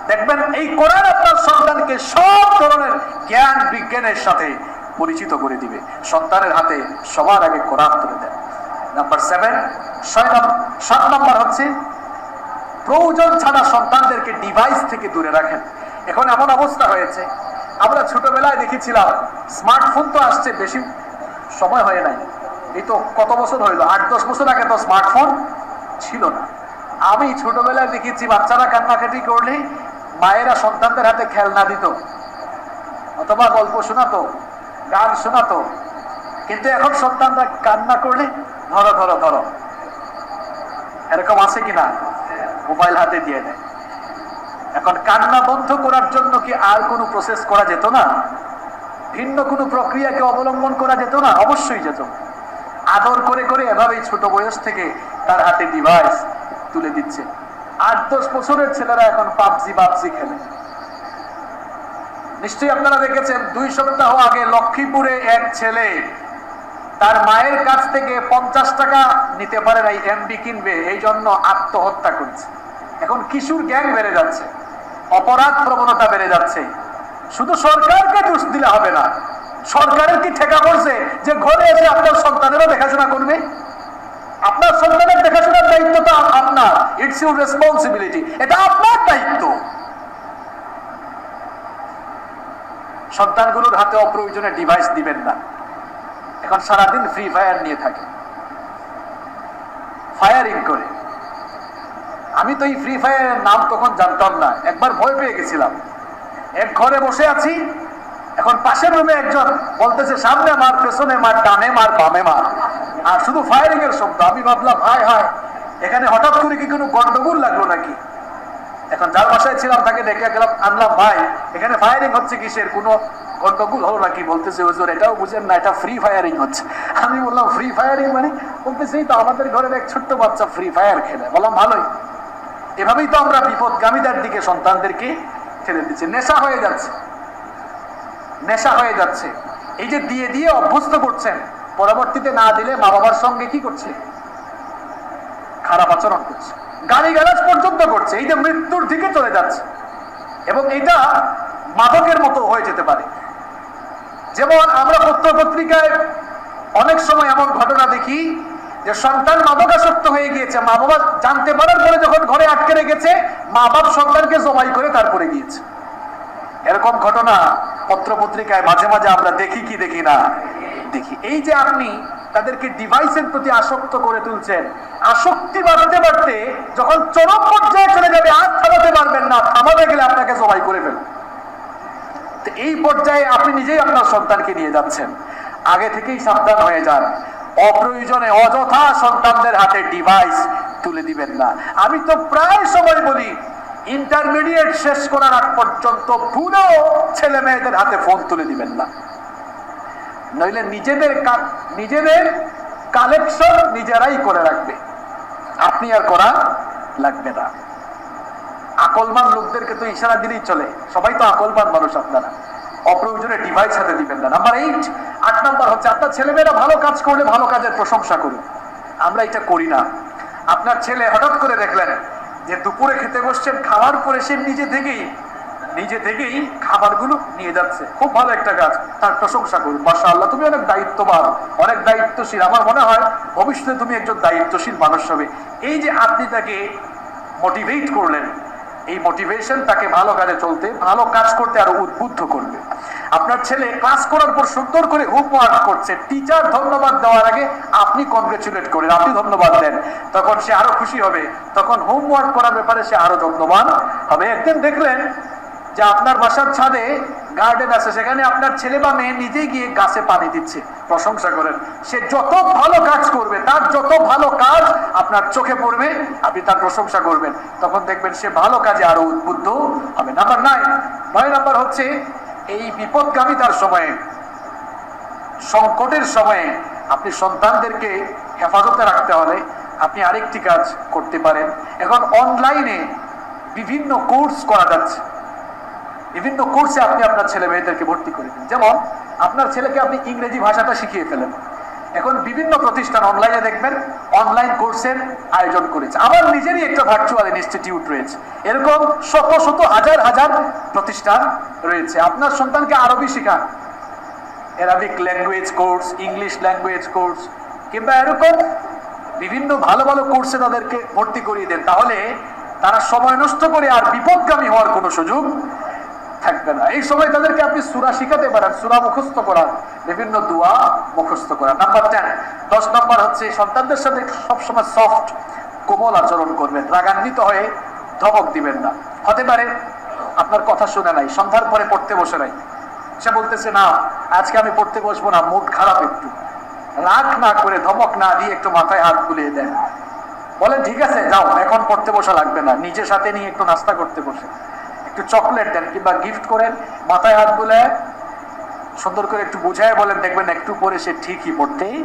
দেখবেন এই কোরআন আপনার সন্তানকে সব ধরনের জ্ঞান বিজ্ঞানের সাথে পরিচিত করে দিবে। সন্তানের হাতে সবার আগে কোরআন তুলে দেন। নাম্বার 7, 7 নাম্বার হচ্ছে প্রয়োজন ছাড়া সন্তানদেরকে ডিভাইস থেকে দূরে রাখেন। এখন এমন অবস্থা হয়েছে, আমরা ছোটবেলায় দেখেছিলাম, স্মার্টফোন তো আসছে বেশি সময় হয় নাই, এই তো কত বছর হইল, 8-10 বছর আগে তো স্মার্টফোন ছিল না। আমি ছোটবেলায় দেখেছি বাচ্চারা কান্নাকাটি করলে মায়েরা সন্তানদের হাতে খেলনা দিত, অথবা গল্প শোনাতো, গান শোনাতো। কিন্তু এখন সন্তানরা কান্না করলে ধরো ধরো ধরো, এরকম আছে কিনা, মোবাইল হাতে দিয়ে দেয়। এখন কান্না বন্ধ করার জন্য কি আর কোনো প্রসেস করা যেত না? ভিন্ন কোনো প্রক্রিয়াকে অবলম্বন করা যেত না? অবশ্যই যেত। আদর করে করে এভাবেই ছোট বয়স থেকে তার হাতে ডিভাইস তুলে দিচ্ছে। 8-10 বছরের ছেলেরা এখন পাবজি খেলে। নিশ্চয়ই আপনারা দেখেছেন 2 সপ্তাহ আগে লক্ষ্মীপুরে এক ছেলে তার মায়ের কাছ থেকে 50 টাকা নিতে পারে নাই, এমবি কিনবে, এই জন্য আত্মহত্যা করেছে। এখন কিশোর গ্যাং বেড়ে যাচ্ছে, অপরাধ প্রবণতা বেড়ে যাচ্ছে। শুধু সরকারকে দোষ দিলে হবে না। সরকারের কি ঠেকা পড়ছে যে ঘরে এসে আপনার সন্তানেরও দেখাশোনা করবে? আপনার সন্তানের দেখাশোনার দায়িত্ব তো আপনার, ইটস ইউর রেসপন্সিবিলিটি, এটা আপনার দায়িত্ব। সন্তানগুলোর হাতে অপ্রয়োজনে ডিভাইস দিবেন না। এখন সারাদিন ফ্রি ফায়ার নিয়ে থাকে, ফায়ারিং করে। আমি তো এই ফ্রি ফায়ারের নাম তখন জানতাম না, একবার ভয় পেয়ে গেছিলাম। এক ঘরে বসে আছি, এখন পাশের রুমে একজন বলতেছে সামনে মার, পেছনে মার, ডানে মার, বামে মার, আর শুধু ফায়ারিং এর শব্দ। আমি ভাবলাম হায় হায়, এখানে হঠাৎ করে কি কোনো গন্ডগোল লাগলো নাকি? এখন যার বাসায় ছিলাম তাকে ডেকে গেলাম, আনলাম, ভাই এখানে ফায়ারিং হচ্ছে কিসের, কোনো গন্ডগোল হলো নাকি? বলতেছে হুজুর এটাও বুঝেন না, এটা ফ্রি ফায়ারিং হচ্ছে। আমি বললাম ফ্রি ফায়ারিং মানে? বলতেছে এই তো আমাদের ঘরের এক ছোট্ট বাচ্চা ফ্রি ফায়ার খেলে। বললাম ভালোই। এভাবেই তো আমরা বিপদগামীদের দিকে সন্তানদেরকে ঠেলে দিচ্ছি। নেশা হয়ে যাচ্ছে, নেশা হয়ে যাচ্ছে। এই যে দিয়ে দিয়ে অভ্যস্ত করছেন, পরবর্তীতে না দিলে মা বাবার সঙ্গে কি করছে? খারাপ আচরণ করছে, গালিগালাজ পর্যন্ত করছে। এই যে মৃত্যুর দিকে চলে যাচ্ছে, এবং এটা মাদকের মতো হয়ে যেতে পারে। যেমন আমরা পত্র-পত্রিকায় অনেক সময় এমন ঘটনা দেখি যে সন্তান মাদকাসক্ত হয়ে গিয়েছে, মা বাবা জানতে পারার পরে যখন ঘরে আটকে রেখেছে, মা বাপ সন্তানকে জবাই করে তারপরে গিয়েছে। এরকম ঘটনা পত্র-পত্রিকায় মাঝে মাঝে আমরা দেখি কি দেখি না? দেখি। এই যে আপনি তাদেরকে ডিভাইসের প্রতি আসক্ত করে তুলছেন, আসক্তি বাড়তে বাড়তে যখন চরম পর্যায়ে চলে যাবে, আর থামাতে পারবেন না, থামাতে গেলে আপনাকে জবাই করে ফেলবে। এই পর্যায়ে আপনি নিজেই আপনার সন্তানকে নিয়ে যাচ্ছেন। আগে থেকেই সাবধান হয়ে যান, অপ্রয়োজনে অযথা সন্তানদের হাতে ডিভাইস তুলে দিবেন না। আমি তো প্রায় সময় বলি, ইন্টারমিডিয়েট শেষ করার আগ পর্যন্ত ভুলেও ছেলে মেয়েদের হাতে ফোন তুলে দিবেন না, নইলে নিজেদের কালেকশন নিজেরাই করে রাখবে, আপনি আর করা লাগবে না। আকলমান লোকদেরকে তো ইশারা দিলেই চলে, সবাই তো আকলমান মানুষ। আপনারা অপ্রয়োজনে ডিভাইস হাতে দিবেন না। নাম্বার 8 নাম্বার হচ্ছে, আপনার ছেলেমেয়েরা ভালো কাজ করলে ভালো কাজের প্রশংসা করুন। আমরা এটা করি না। আপনার ছেলে হঠাৎ করে দেখলেন যে দুপুরে খেতে বসছেন, খাবার পরে সে নিজে থেকেই খাবারগুলো নিয়ে যাচ্ছে, খুব ভালো একটা কাজ, তার প্রশংসা করুন। মাশাআল্লাহ, তুমি অনেক দায়িত্ববান, অনেক দায়িত্বশীল, আমার মনে হয় ভবিষ্যতে তুমি একজন দায়িত্বশীল মানুষ হবে। এই যে আপনি তাকে মোটিভেট করলেন, এই মোটিভেশন তাকে ভালো কাজে চলতে, ভালো কাজ করতে আরো উদ্বুদ্ধ করবে। আপনার ছেলে ক্লাস করার পর সুন্দর করে হোমওয়ার্ক করছে, টিচার ধন্যবাদ দেওয়ার আগে আপনি কনগ্রেচুলেট করেন, আপনি ধন্যবাদ দেন, তখন সে আরো খুশি হবে, তখন হোমওয়ার্ক করার ব্যাপারে সে আরো যত্নবান হবে। একদিন দেখলেন যে আপনার বাসার ছাদে গার্ডেন আছে, সেখানে আপনার ছেলে বা মেয়ে নিজেই গিয়ে গাছে পানি দিচ্ছে, প্রশংসা করেন। সে যত ভালো কাজ করবে, তার যত ভালো কাজ আপনার চোখে পড়বে, আপনি তার প্রশংসা করবেন, তখন দেখবেন সে ভালো কাজে আরো উদ্বুদ্ধ হবে। নাম্বার 9 নাম্বার হচ্ছে, এই বিপদগামিতার সময়ে, সংকটের সময়ে আপনি সন্তানদেরকে হেফাজতে রাখতে হলে আপনি আরেকটি কাজ করতে পারেন। এখন অনলাইনে বিভিন্ন কোর্স করা যাচ্ছে, বিভিন্ন কোর্সে আপনি আপনার ছেলে মেয়েদেরকে ভর্তি করে দিন। যেমন আপনার ছেলেকে আপনি ইংরেজি ভাষাটা শিখিয়ে ফেলেন। এখন বিভিন্ন প্রতিষ্ঠান অনলাইনে দেখবেন অনলাইন কোর্সের আয়োজন করেছে। আমার নিজেরই একটা ভার্চুয়াল ইনস্টিটিউট রয়েছে, এরকম শত শত হাজার হাজার প্রতিষ্ঠান রয়েছে। আপনার সন্তানকে আরবি শেখান, Arabic language course, English language course, কিংবা এরকম বিভিন্ন ভালো ভালো কোর্সে তাদেরকে ভর্তি করিয়ে দেন। তাহলে তারা সময় নষ্ট করে আর বিপদগামী হওয়ার কোনো সুযোগ থাকবে না। এই সময় তাদেরকে আপনি সূরা শিখাতে পারেন, সূরা মুখস্থ করান, বিভিন্ন দোয়া মুখস্থ করান। নাম্বার 10 নাম্বার হচ্ছে, সন্তানদের সাথে সবসময় সফট, কোমল আচরণ করবেন, রাগান্বিত হয়ে ধমক দিবেন না। হতে পারে আপনার কথা শুনে নাই, সন্ধ্যার পরে পড়তে বসে নাই, সে বলতেছে না আজকে আমি পড়তে বসবো না, মুড খারাপ, একটু রাগ না করে, ধমক না দিয়ে একটু মাথায় হাত বুলিয়ে দেন, বলেন ঠিক আছে যাও, এখন পড়তে বসা লাগবে না, নিজের সাথে নিয়ে একটু নাস্তা করতে বসে। একটু চকলেট দেন কিংবা গিফট করেন, মাথায় হাত বুলায় সুন্দর করে একটু বুঝায় বলেন, দেখবেন একটু পরে সে ঠিকই পড়তেই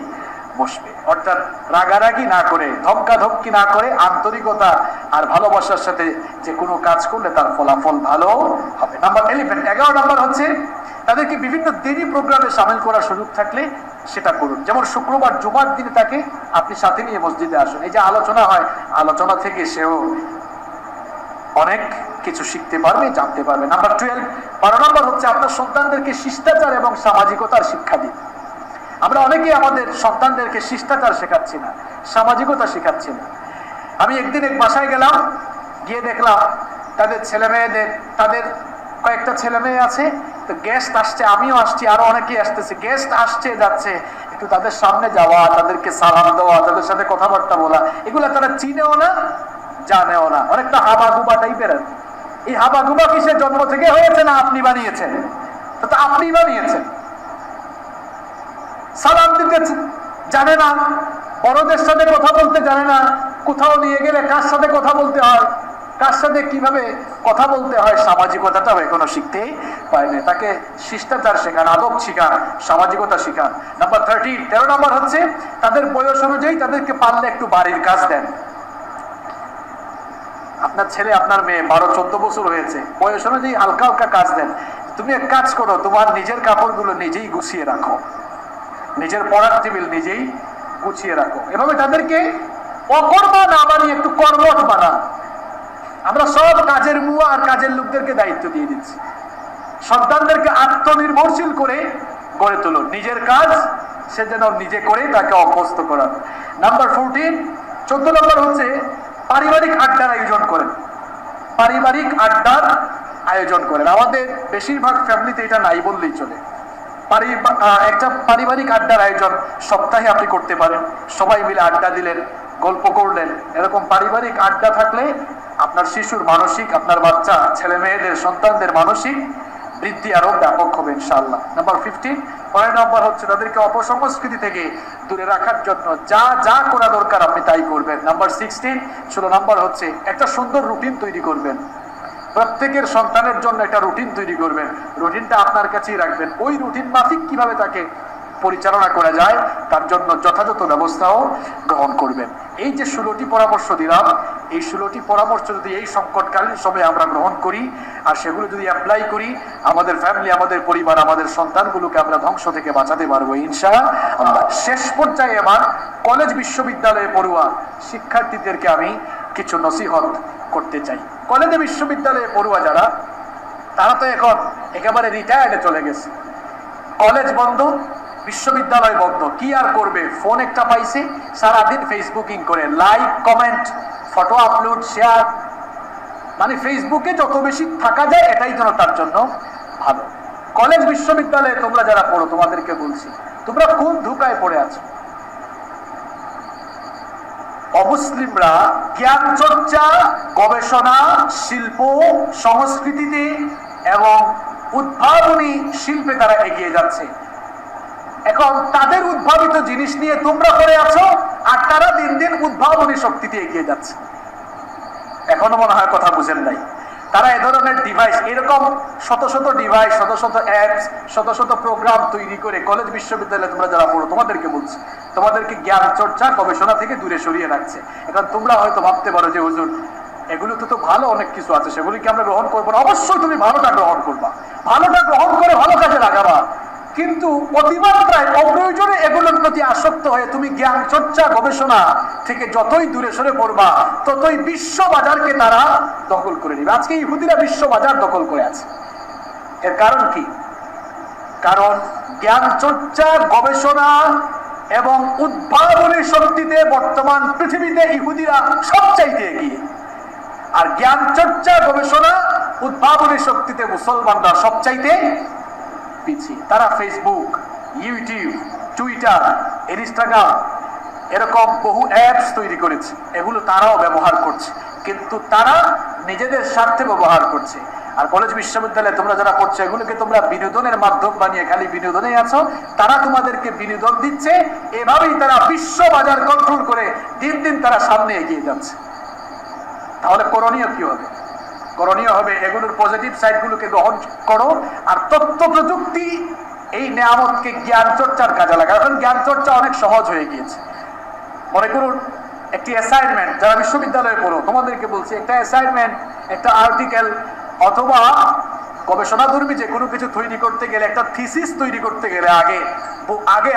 বসবে। অর্থাৎ রাগারাগি না করে, ধমকাধমকি না করে, আন্তরিকতা আর ভালোবাসার সাথে যে কোনো কাজ করলে তার ফলাফল ভালো হবে। নাম্বার 11 নাম্বার হচ্ছে তাদেরকে বিভিন্ন দিনই প্রোগ্রামে সামিল করার সুযোগ থাকলে সেটা করুন। যেমন শুক্রবার জুমার দিনে তাকে আপনি সাথে নিয়ে মসজিদে আসুন। এই যে আলোচনা হয়, আলোচনা থেকে সেও অনেক কিছু শিখতে পারবে, জানতে পারবে। নাম্বার 12 নাম্বার হচ্ছে আপনার সন্তানদেরকে শিষ্টাচার এবং সামাজিকতার শিক্ষা দিন। আমরা অনেকেই আমাদের সন্তানদেরকে শিষ্টাচার শেখাচ্ছি না, সামাজিকতা শেখাচ্ছি না। আমি একদিন এক বাসায় গেলাম, গিয়ে দেখলাম তাদের ছেলে মেয়েদের, তাদের কয়েকটা ছেলে মেয়ে আছে, তো গেস্ট আসছে, আমিও আসছি, আরো অনেকেই আসতেছে। গেস্ট আসছে যাচ্ছে, একটু তাদের সামনে যাওয়া, তাদেরকে সালাম দেওয়া, তাদের সাথে কথাবার্তা বলা, এগুলো তারা চিনেও না, জানেও না। অনেকটা হাবাগুবা টাইপের। এই হাবাগুবা কিসের জন্ম থেকে হয়েছে না আপনি বানিয়েছেন? তো আপনি বানিয়েছেন। সালাম দিতে জানে না, বড়দের সাথে কথা বলতে জানে না, কোথাও নিয়ে গেলে কার সাথে কথা বলতে হয়, কার সাথে কিভাবে কথা বলতে হয়, সামাজিকতাটাও এখনো শিখতেই পারেনি। তাকে শিষ্টাচার শেখান, আদব শিখান, সামাজিকতা শিখান। নাম্বার 13 নাম্বার হচ্ছে তাদের বয়স অনুযায়ী তাদেরকে পারলে একটু বাড়ির কাজ দেন। আপনার ছেলে আপনার মেয়ে 12-14 বছর হয়েছে, বয়স অনুযায়ী হালকা হালকা কাজ দেন। তুমি এক কাজ করো, তোমার নিজের কাপড়গুলো নিজেই গুছিয়ে রাখো, নিজের পড়ার টেবিল নিজেই গুছিয়ে রাখো। এভাবে তাদেরকে অকর্মা না বানিয়ে একটু কর্মঠ বানান। আমরা সব কাজের বুয়া আর কাজের লোকদেরকে দায়িত্ব দিয়ে দিচ্ছি। সন্তানদেরকে আত্মনির্ভরশীল করে গড়ে তুলুন। নিজের কাজ সে যেন নিজে করে তাকে অভ্যস্ত করান। নাম্বার 14 নম্বর হচ্ছে পারিবারিক আড্ডার আয়োজন করেন। পারিবারিক আড্ডার আয়োজন করেন। আমাদের বেশিরভাগ ফ্যামিলিতে এটা নাই বললেই চলে। একটা পারিবারিক আড্ডার আয়োজন সপ্তাহে আপনি করতে পারেন। সবাই মিলে আড্ডা দিলেন, গল্প করলেন। এরকম পারিবারিক আড্ডা থাকলে আপনার শিশুর মানসিক, আপনার বাচ্চা ছেলে মেয়েদের সন্তানদের মানসিক বৃদ্ধি আরো ব্যাপক হবে ইনশাআল্লাহ। নাম্বার 15 নাম্বার হচ্ছে তাদেরকে অপসংস্কৃতি থেকে দূরে রাখার জন্য যা যা করা দরকার আপনি তাই করবেন। নাম্বার 16 নাম্বার হচ্ছে একটা সুন্দর রুটিন তৈরি করবেন। প্রত্যেকের সন্তানের জন্য একটা রুটিন তৈরি করবেন। রুটিনটা আপনার কাছেই রাখবেন। ওই রুটিন মাফিক কিভাবে তাকে পরিচালনা করা যায় তার জন্য যথাযথ ব্যবস্থাও গ্রহণ করবেন। এই যে 16টি পরামর্শ দিলাম, এই 16টি পরামর্শ যদি এই সংকটকালীন সময়ে আমরা গ্রহণ করি আর সেগুলো যদি অ্যাপ্লাই করি, আমাদের ফ্যামিলি, আমাদের পরিবার, আমাদের সন্তানগুলোকে আমরা ধ্বংস থেকে বাঁচাতে পারবো ইনশাআল্লাহ। শেষ পর্যায়ে আমার কলেজ বিশ্ববিদ্যালয়ে পড়ুয়া শিক্ষার্থীদেরকে আমি কিছু নসিহত করতে চাই। কলেজে বিশ্ববিদ্যালয়ে পড়ুয়া যারা, তারা তো এখন একেবারে রিটায়ার্ডে চলে গেছে। কলেজ বন্ধ, বিশ্ববিদ্যালয় বন্ধ, কি আর করবে? ফোন একটা পাইছে, সারাদিন ফেসবুকিং করে, like, comment, photo upload, share, মানে ফেসবুকে যত বেশি থাকা যায় এটাই যেন তার জন্য ভালো। কলেজ বিশ্ববিদ্যালয়ে তোমরা যারা পড়ো, তোমাদেরকে বলছি, তোমরা কোন ধোঁকায় পড়ে আছো? অমুসলিমরা জ্ঞান চর্চা, গবেষণা, শিল্প, সংস্কৃতিতে এবং উদ্ভাবনী শিল্পে তারা এগিয়ে যাচ্ছে। এখন তাদের উদ্ভাবিত জিনিস নিয়ে তোমরা পড়ে আছো আর তারা দিন দিন উদ্ভাবনী শক্তিতে এগিয়ে যাচ্ছে। এখনো মনে হয় কথা বুঝেন নাই। তারা এ ধরনের ডিভাইস, এরকম শত শত ডিভাইস, শত শত অ্যাপস, শত শত প্রোগ্রাম তৈরি করে কলেজ বিশ্ববিদ্যালয়ে তোমরা যারা পড়ো তোমাদেরকে বলছি, তোমাদেরকে জ্ঞান চর্চা, গবেষণা থেকে দূরে সরিয়ে রাখছে। এখন তোমরা হয়তো ভাবতে পারো যে হুজুর, এগুলো তো ভালো অনেক কিছু আছে, সেগুলিকে আমরা গ্রহণ করবো না। অবশ্যই তুমি ভালোটা গ্রহণ করবা, ভালোটা গ্রহণ করে ভালো কাজে লাগাবা, কিন্তু অতিমাত্রায় অপ্রয়োজনে এগুলোর প্রতি আসক্ত হয়ে তুমি জ্ঞান চর্চা, গবেষণা থেকে যতই দূরে সরে পড়বা ততই বিশ্ব বাজারকে তারা দখল করে নেবে। আজকে ইহুদিরা বিশ্ব বাজার দখল করে আছে। এর কারণ কি? কারণ জ্ঞান চর্চা, গবেষণা এবং উদ্ভাবনী শক্তিতে বর্তমান পৃথিবীতে ইহুদিরা সবচাইতে এগিয়ে, আর জ্ঞান চর্চা, গবেষণা, উদ্ভাবনী শক্তিতে মুসলমানরা সবচাইতে পিছিয়ে। তারা ফেসবুক, ইউটিউব, টুইটার, ইনস্টাগ্রাম এরকম বহু অ্যাপস তৈরি করেছে, এগুলো তারাও ব্যবহার করছে, কিন্তু তারা নিজেদের স্বার্থে ব্যবহার করছে। আর কলেজ বিশ্ববিদ্যালয়ে তোমরা যারা পড়ছো, এগুলোকে তোমরা বিনোদনের মাধ্যম বানিয়ে খালি বিনোদনে আছো, তারা তোমাদেরকে বিনোদন দিচ্ছে। এভাবেই তারা বিশ্ব বাজার কন্ট্রোল করে দিন দিন তারা সামনে এগিয়ে যাচ্ছে। তাহলে করণীয় কি হবে? করণীয় হবে এগুলোর পজিটিভ সাইডগুলোকে গ্রহণ করো, আর তথ্য প্রযুক্তি এই নেয়ামতকে জ্ঞান চর্চার কাজে লাগা। এখন জ্ঞান চর্চা অনেক সহজ হয়ে গিয়েছে। মনে করুন একটি অ্যাসাইনমেন্ট, যারা বিশ্ববিদ্যালয়ে পড়ো তোমাদেরকে বলছি, একটা অ্যাসাইনমেন্ট, একটা আর্টিকেল অথবা গবেষণাধর্মী যে কোনো কিছু তৈরি করতে গেলে, একটা থিসিস তৈরি করতে গেলে আগে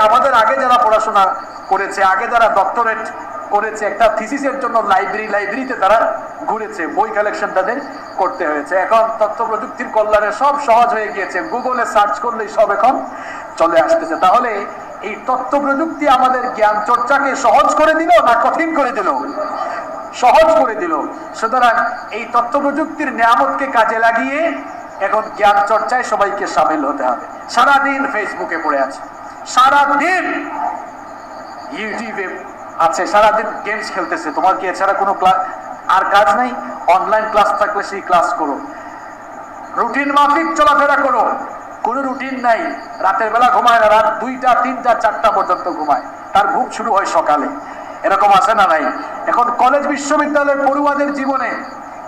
আমাদের আগে যারা পড়াশোনা করেছে, আগে যারা ডক্টরেট করেছে, একটা থিসিসের জন্য লাইব্রেরিতে তারা ঘুরেছে, বই কালেকশন তাদের করতে হয়েছে। এখন তথ্য প্রযুক্তির কল্যাণে সব সহজ হয়ে গিয়েছে, গুগলে সার্চ করলেই সব এখন চলে আসতেছে। তাহলে এই তথ্য প্রযুক্তি আমাদের জ্ঞান চর্চাকে সহজ করে দিল না কঠিন করে দিল? সহজ করে দিল। সুতরাং এই তথ্য প্রযুক্তির নিয়ামতকে কাজে লাগিয়ে এখন জ্ঞান চর্চায় সবাইকে সামিল হতে হবে। সারাদিন ফেসবুকে পড়ে আছে, সারাদিন ইউটিউবে আছে, সারাদিন গেমস খেলতেছে। তোমার কি এছাড়া কোনো আর কাজ নাই? অনলাইন ক্লাস থাকলে সেই ক্লাস করো, রুটিন মাফিক চলাফেরা করো। কোনো রুটিন নাই, রাতের বেলা ঘুমায় না, রাত 2টা 3টা 4টা পর্যন্ত ঘুমায়, তার ঘুম শুরু হয় সকালে। এরকম আছে না নাই? এখন কলেজ বিশ্ববিদ্যালয়ের পড়ুয়াদের জীবনে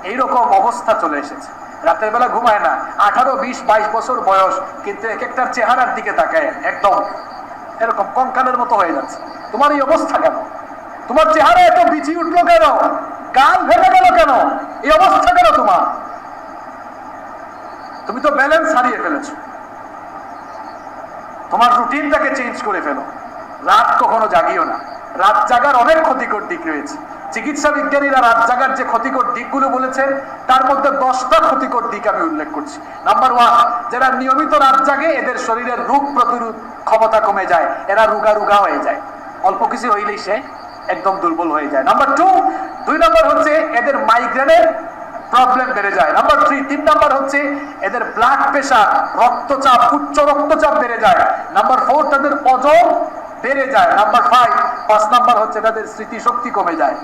এইরকম অবস্থা চলে এসেছে। রাতের বেলা ঘুমায় না, 18, 20, 22 বছর বয়স, কিন্তু এক একটার চেহারার দিকে তাকায় একদম এরকম কঙ্কালের মতো হয়ে যাচ্ছে। তোমার এই অবস্থা কেন? তোমার চেহারা এত বিচি উঠলো কেন? গাল ভেঙে গেল কেন? এই অবস্থা কেন তোমার? তুমি তো ব্যালেন্স হারিয়ে ফেলেছো। তোমার রুটিনটাকে চেঞ্জ করে ফেলো। রাত কখনো জাগিও না। রাত জাগার অনেক ক্ষতিকর দিক রয়েছে। চিকিৎসা বিজ্ঞানীরা রাত জাগার যে ক্ষতিকর দিকগুলো বলেছেন, তার মধ্যে 10টা ক্ষতিকর দিক আমি উল্লেখ করছি। নাম্বার 1, যারা নিয়মিত রাত জাগে এদের শরীরের রোগ প্রতিরোধ ক্ষমতা কমে যায়, এরা রোগা হয়ে যায়, অল্প কিছু হইলেই সে একদম দুর্বল হয়ে যায়। নাম্বার 2 নম্বর হচ্ছে এদের মাইগ্রেনের প্রবলেম বেড়ে যায়। নাম্বার 3 নাম্বার হচ্ছে এদের ব্লাড প্রেশার, রক্তচাপ, উচ্চ রক্তচাপ বেড়ে যায়। নাম্বার 4 তাদের ওজন বেড়ে যায়। নাম্বার 5 নাম্বার হচ্ছে তাদের স্মৃতিশক্তি কমে যায়,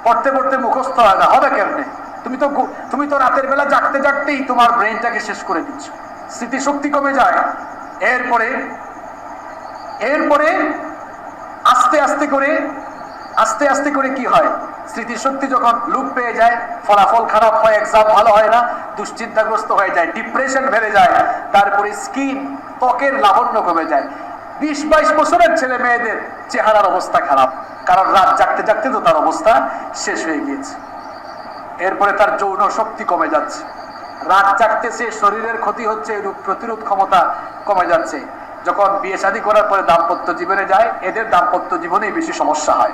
পড়তে পড়তে মুখস্থ হয় না। হবে কেমনে? তুমি তো রাতের বেলা জাগতেই তোমার ব্রেনটাকে শেষ করে দিচ্ছ, স্মৃতিশক্তি কমে যায়। এরপরে আস্তে আস্তে করে কি হয়? স্মৃতিশক্তি যখন লোপ পেয়ে যায়, ফলাফল খারাপ হয়, এক্সাম ভালো হয় না, দুশ্চিন্তাগ্রস্ত হয়ে যায়, ডিপ্রেশন বেড়ে যায়। তারপরে ত্বকের লাবণ্য কমে যায়। 20-22 বছরের ছেলে মেয়েদের চেহারার অবস্থা খারাপ, কারণ রাত জাগতে তো তার অবস্থা শেষ হয়ে গিয়েছে। এরপরে তার যৌন শক্তি কমে যাচ্ছে, রাত জাগতেছে, শরীরের ক্ষতি হচ্ছে, রোগ প্রতিরোধ ক্ষমতা কমে যাচ্ছে। যখন বিয়ে শাদী করার পরে দাম্পত্য জীবনে যায়, এদের দাম্পত্য জীবনেই বেশি সমস্যা হয়,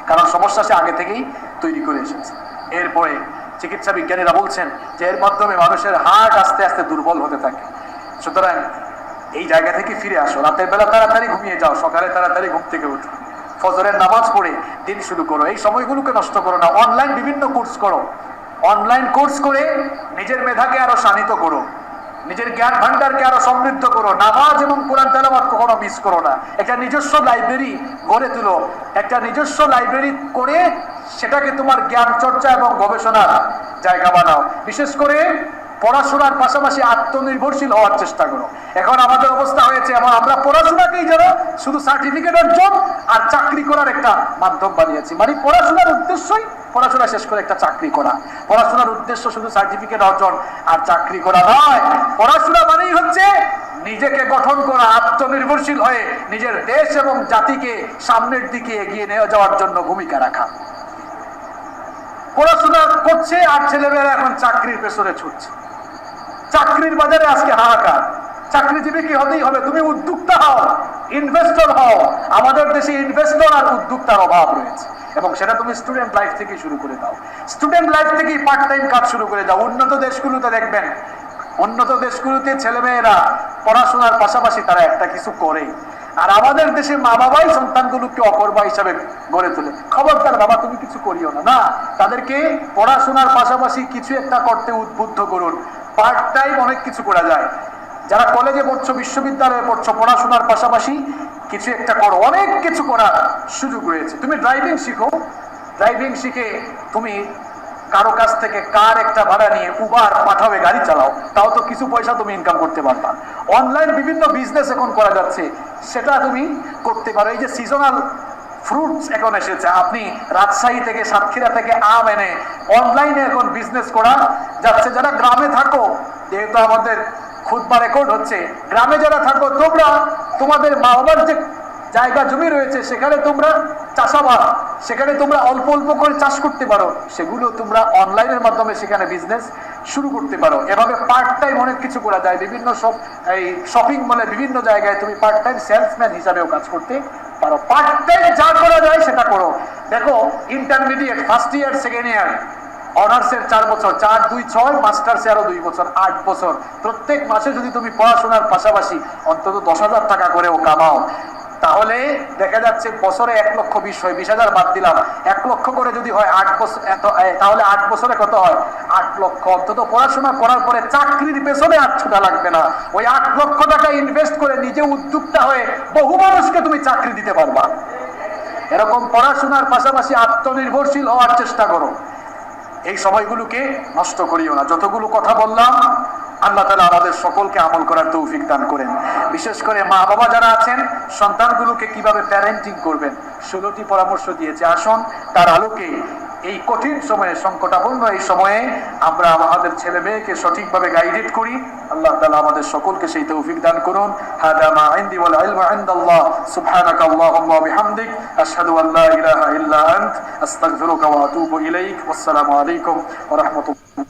কারণ সমস্যা সে আগে থেকেই তৈরি করে এসেছে। এরপরে চিকিৎসা বিজ্ঞানীরা বলছেন যে এর মাধ্যমে মানুষের হার্ট আস্তে আস্তে দুর্বল হতে থাকে। সুতরাং এই জায়গা থেকে ফিরে আসো, রাতের বেলা তাড়াতাড়ি ঘুমিয়ে যাও, সকালে তাড়াতাড়ি ঘুম থেকে উঠো, ফজরের নামাজ পড়ে দিন শুরু করো। এই সময়গুলোকে নষ্ট করো না। অনলাইন বিভিন্ন কোর্স করো, অনলাইন কোর্স করে নিজের মেধাকে আরো শানিত করো, নিজের জ্ঞান ভান্ডারকে আরো সমৃদ্ধ করো। নামাজ এবং কোরআন তেলাওয়াত কখনো মিস করো না। একটা নিজস্ব লাইব্রেরি গড়ে তুলো, একটা নিজস্ব লাইব্রেরি করে সেটাকে তোমার জ্ঞান চর্চা এবং গবেষণার জায়গা বানাও। বিশেষ করে পড়াশোনার পাশাপাশি আত্মনির্ভরশীল হওয়ার চেষ্টা করো। এখন আমাদের অবস্থা হয়েছে, আমরা পড়াশোনাকেই যেন শুধু সার্টিফিকেট অর্জন আর চাকরি করার একটা মাধ্যম বানিয়েছি। মানে পড়াশোনার উদ্দেশ্যই পড়াশোনা শেষ করে একটা চাকরি করা। পড়াশোনার উদ্দেশ্য শুধু সার্টিফিকেট অর্জন আর চাকরি করা নয়। পড়াশোনা মানেই হচ্ছে নিজেকে গঠন করা, আত্মনির্ভরশীল হয়ে নিজের দেশ এবং জাতিকে সামনের দিকে এগিয়ে নিয়ে যাওয়ার জন্য ভূমিকা রাখা। পড়াশোনা করছে আর ছেলেমেয়েরা এখন চাকরির পেছনে ছুটছে। চাকরির বাজারে আজকে হাহাকার। চাকরিজীবী কি হতেই হবে? তুমি উদ্যোক্তা হও, ইনভেস্টর হও। আমাদের দেশে ইনভেস্টর আর উদ্যোক্তার অভাব রয়েছে, এবং সেটা তুমি স্টুডেন্ট লাইফ থেকে শুরু করে দাও। স্টুডেন্ট লাইফ থেকেই পার্ট টাইম কাজ শুরু করে দাও। উন্নত দেশগুলোতে দেখবেন, উন্নত দেশগুলোতে ছেলেমেয়েরা পড়াশোনার পাশাপাশি তারা একটা কিছু করে, আর আমাদের দেশে মা বাবাই সন্তানগুলোকে অকর্মা হিসাবে গড়ে তোলে। খবরদার বাবা, তুমি কিছু করিও না। না, তাদেরকে পড়াশোনার পাশাপাশি কিছু একটা করতে উদ্বুদ্ধ করুন। পার্ট টাইম অনেক কিছু করা যায়। যারা কলেজে পড়ছো, বিশ্ববিদ্যালয়ে পড়ছো, পড়াশোনার পাশাপাশি কিছু একটা করো। অনেক কিছু করার সুযোগ রয়েছে। তুমি ড্রাইভিং শিখো, ড্রাইভিং শিখে তুমি কারো কাছ থেকে কার একটা ভাড়া নিয়ে উবার পাঠাবে, গাড়ি চালাও, তাও তো কিছু পয়সা তুমি ইনকাম করতে পারবা। অনলাইন বিভিন্ন বিজনেস এখন করা যাচ্ছে, সেটা তুমি করতে পারো। এই যে সিজনাল ফ্রুটস এখন এসেছে, আপনি রাজশাহী থেকে সাতক্ষীরা থেকে আম এনে অনলাইনে এখন বিজনেস করা যাচ্ছে। যারা গ্রামে থাকো, যেহেতু আমাদের খুতবা রেকর্ড হচ্ছে, গ্রামে যারা থাকো তোমরা তোমাদের মা বাবার যে জায়গা জমি রয়েছে সেখানে তোমরা চাষাবাদ, সেখানে তোমরা অল্প অল্প করে চাষ করতে পারো, সেগুলো তোমরা অনলাইনের মাধ্যমে সেখানে বিজনেস শুরু করতে পারো। এভাবে পার্ট টাইম অনেক কিছু করা যায়, বিভিন্ন সব এই শপিং মলে বিভিন্ন জায়গায় তুমি পার্ট টাইম সেলসম্যান হিসাবেও কাজ করতে পারো। পার্ট টাইম যা করা যায় সেটা করো। দেখো, intermediate first year second year, অনার্সের 4 বছর, 4 2 6, মাস্টার্সে আরো 2 বছর, 8 বছর। প্রত্যেক মাসে যদি তুমি পড়াশোনার পাশাপাশি অন্তত 10,000 টাকা করেও কামাও, তাহলে দেখা যাচ্ছে বছরে 1,20,000 হয়, 20,000 বাদ দিলাম, 1 লক্ষ করে যদি হয় 8 বছর, তাহলে 8 বছরে কত হয়? 8 লক্ষ। অন্তত পড়াশোনা করার পরে চাকরির পেছনে 8 ছোটা লাগবে না, ওই 8 লক্ষ টাকা ইনভেস্ট করে নিজে উদ্যোক্তা হয়ে বহু মানুষকে তুমি চাকরি দিতে পারবা। এরকম পড়াশোনার পাশাপাশি আত্মনির্ভরশীল হওয়ার চেষ্টা করো। এই সময়গুলোকে নষ্ট করিও না। যতগুলো কথা বললাম, আল্লাহ তাআলা আমাদের সকলকে আমল করার তৌফিক দান করেন। বিশেষ করে মা বাবা যারা আছেন, সন্তানগুলোকে কিভাবে প্যারেন্টিং করবেন 16টি পরামর্শ দিয়েছে। আসুন তার আলোকে এই কঠিন সময়ে, সংকটাপন্ন এই সময়ে আমরা আমাদের ছেলে মেয়েকে সঠিকভাবে গাইডেড করি। আল্লাহ তাআলা আমাদের সকলকে সেই তৌফিক দান করুন। হাদা মা ইনদি ওয়াল ইলমু ইনদাল্লাহ, সুবহানাকা আল্লাহুম্মা ওয়া বিহামদিক, আশহাদু আল্লা ইলাহা ইল্লা আনত, আস্তাগফিরুকা ওয়া আতুবু ইলাইক। ওয়াসসালামু আলাইকুম ওয়া রাহমাতুল্লাহ।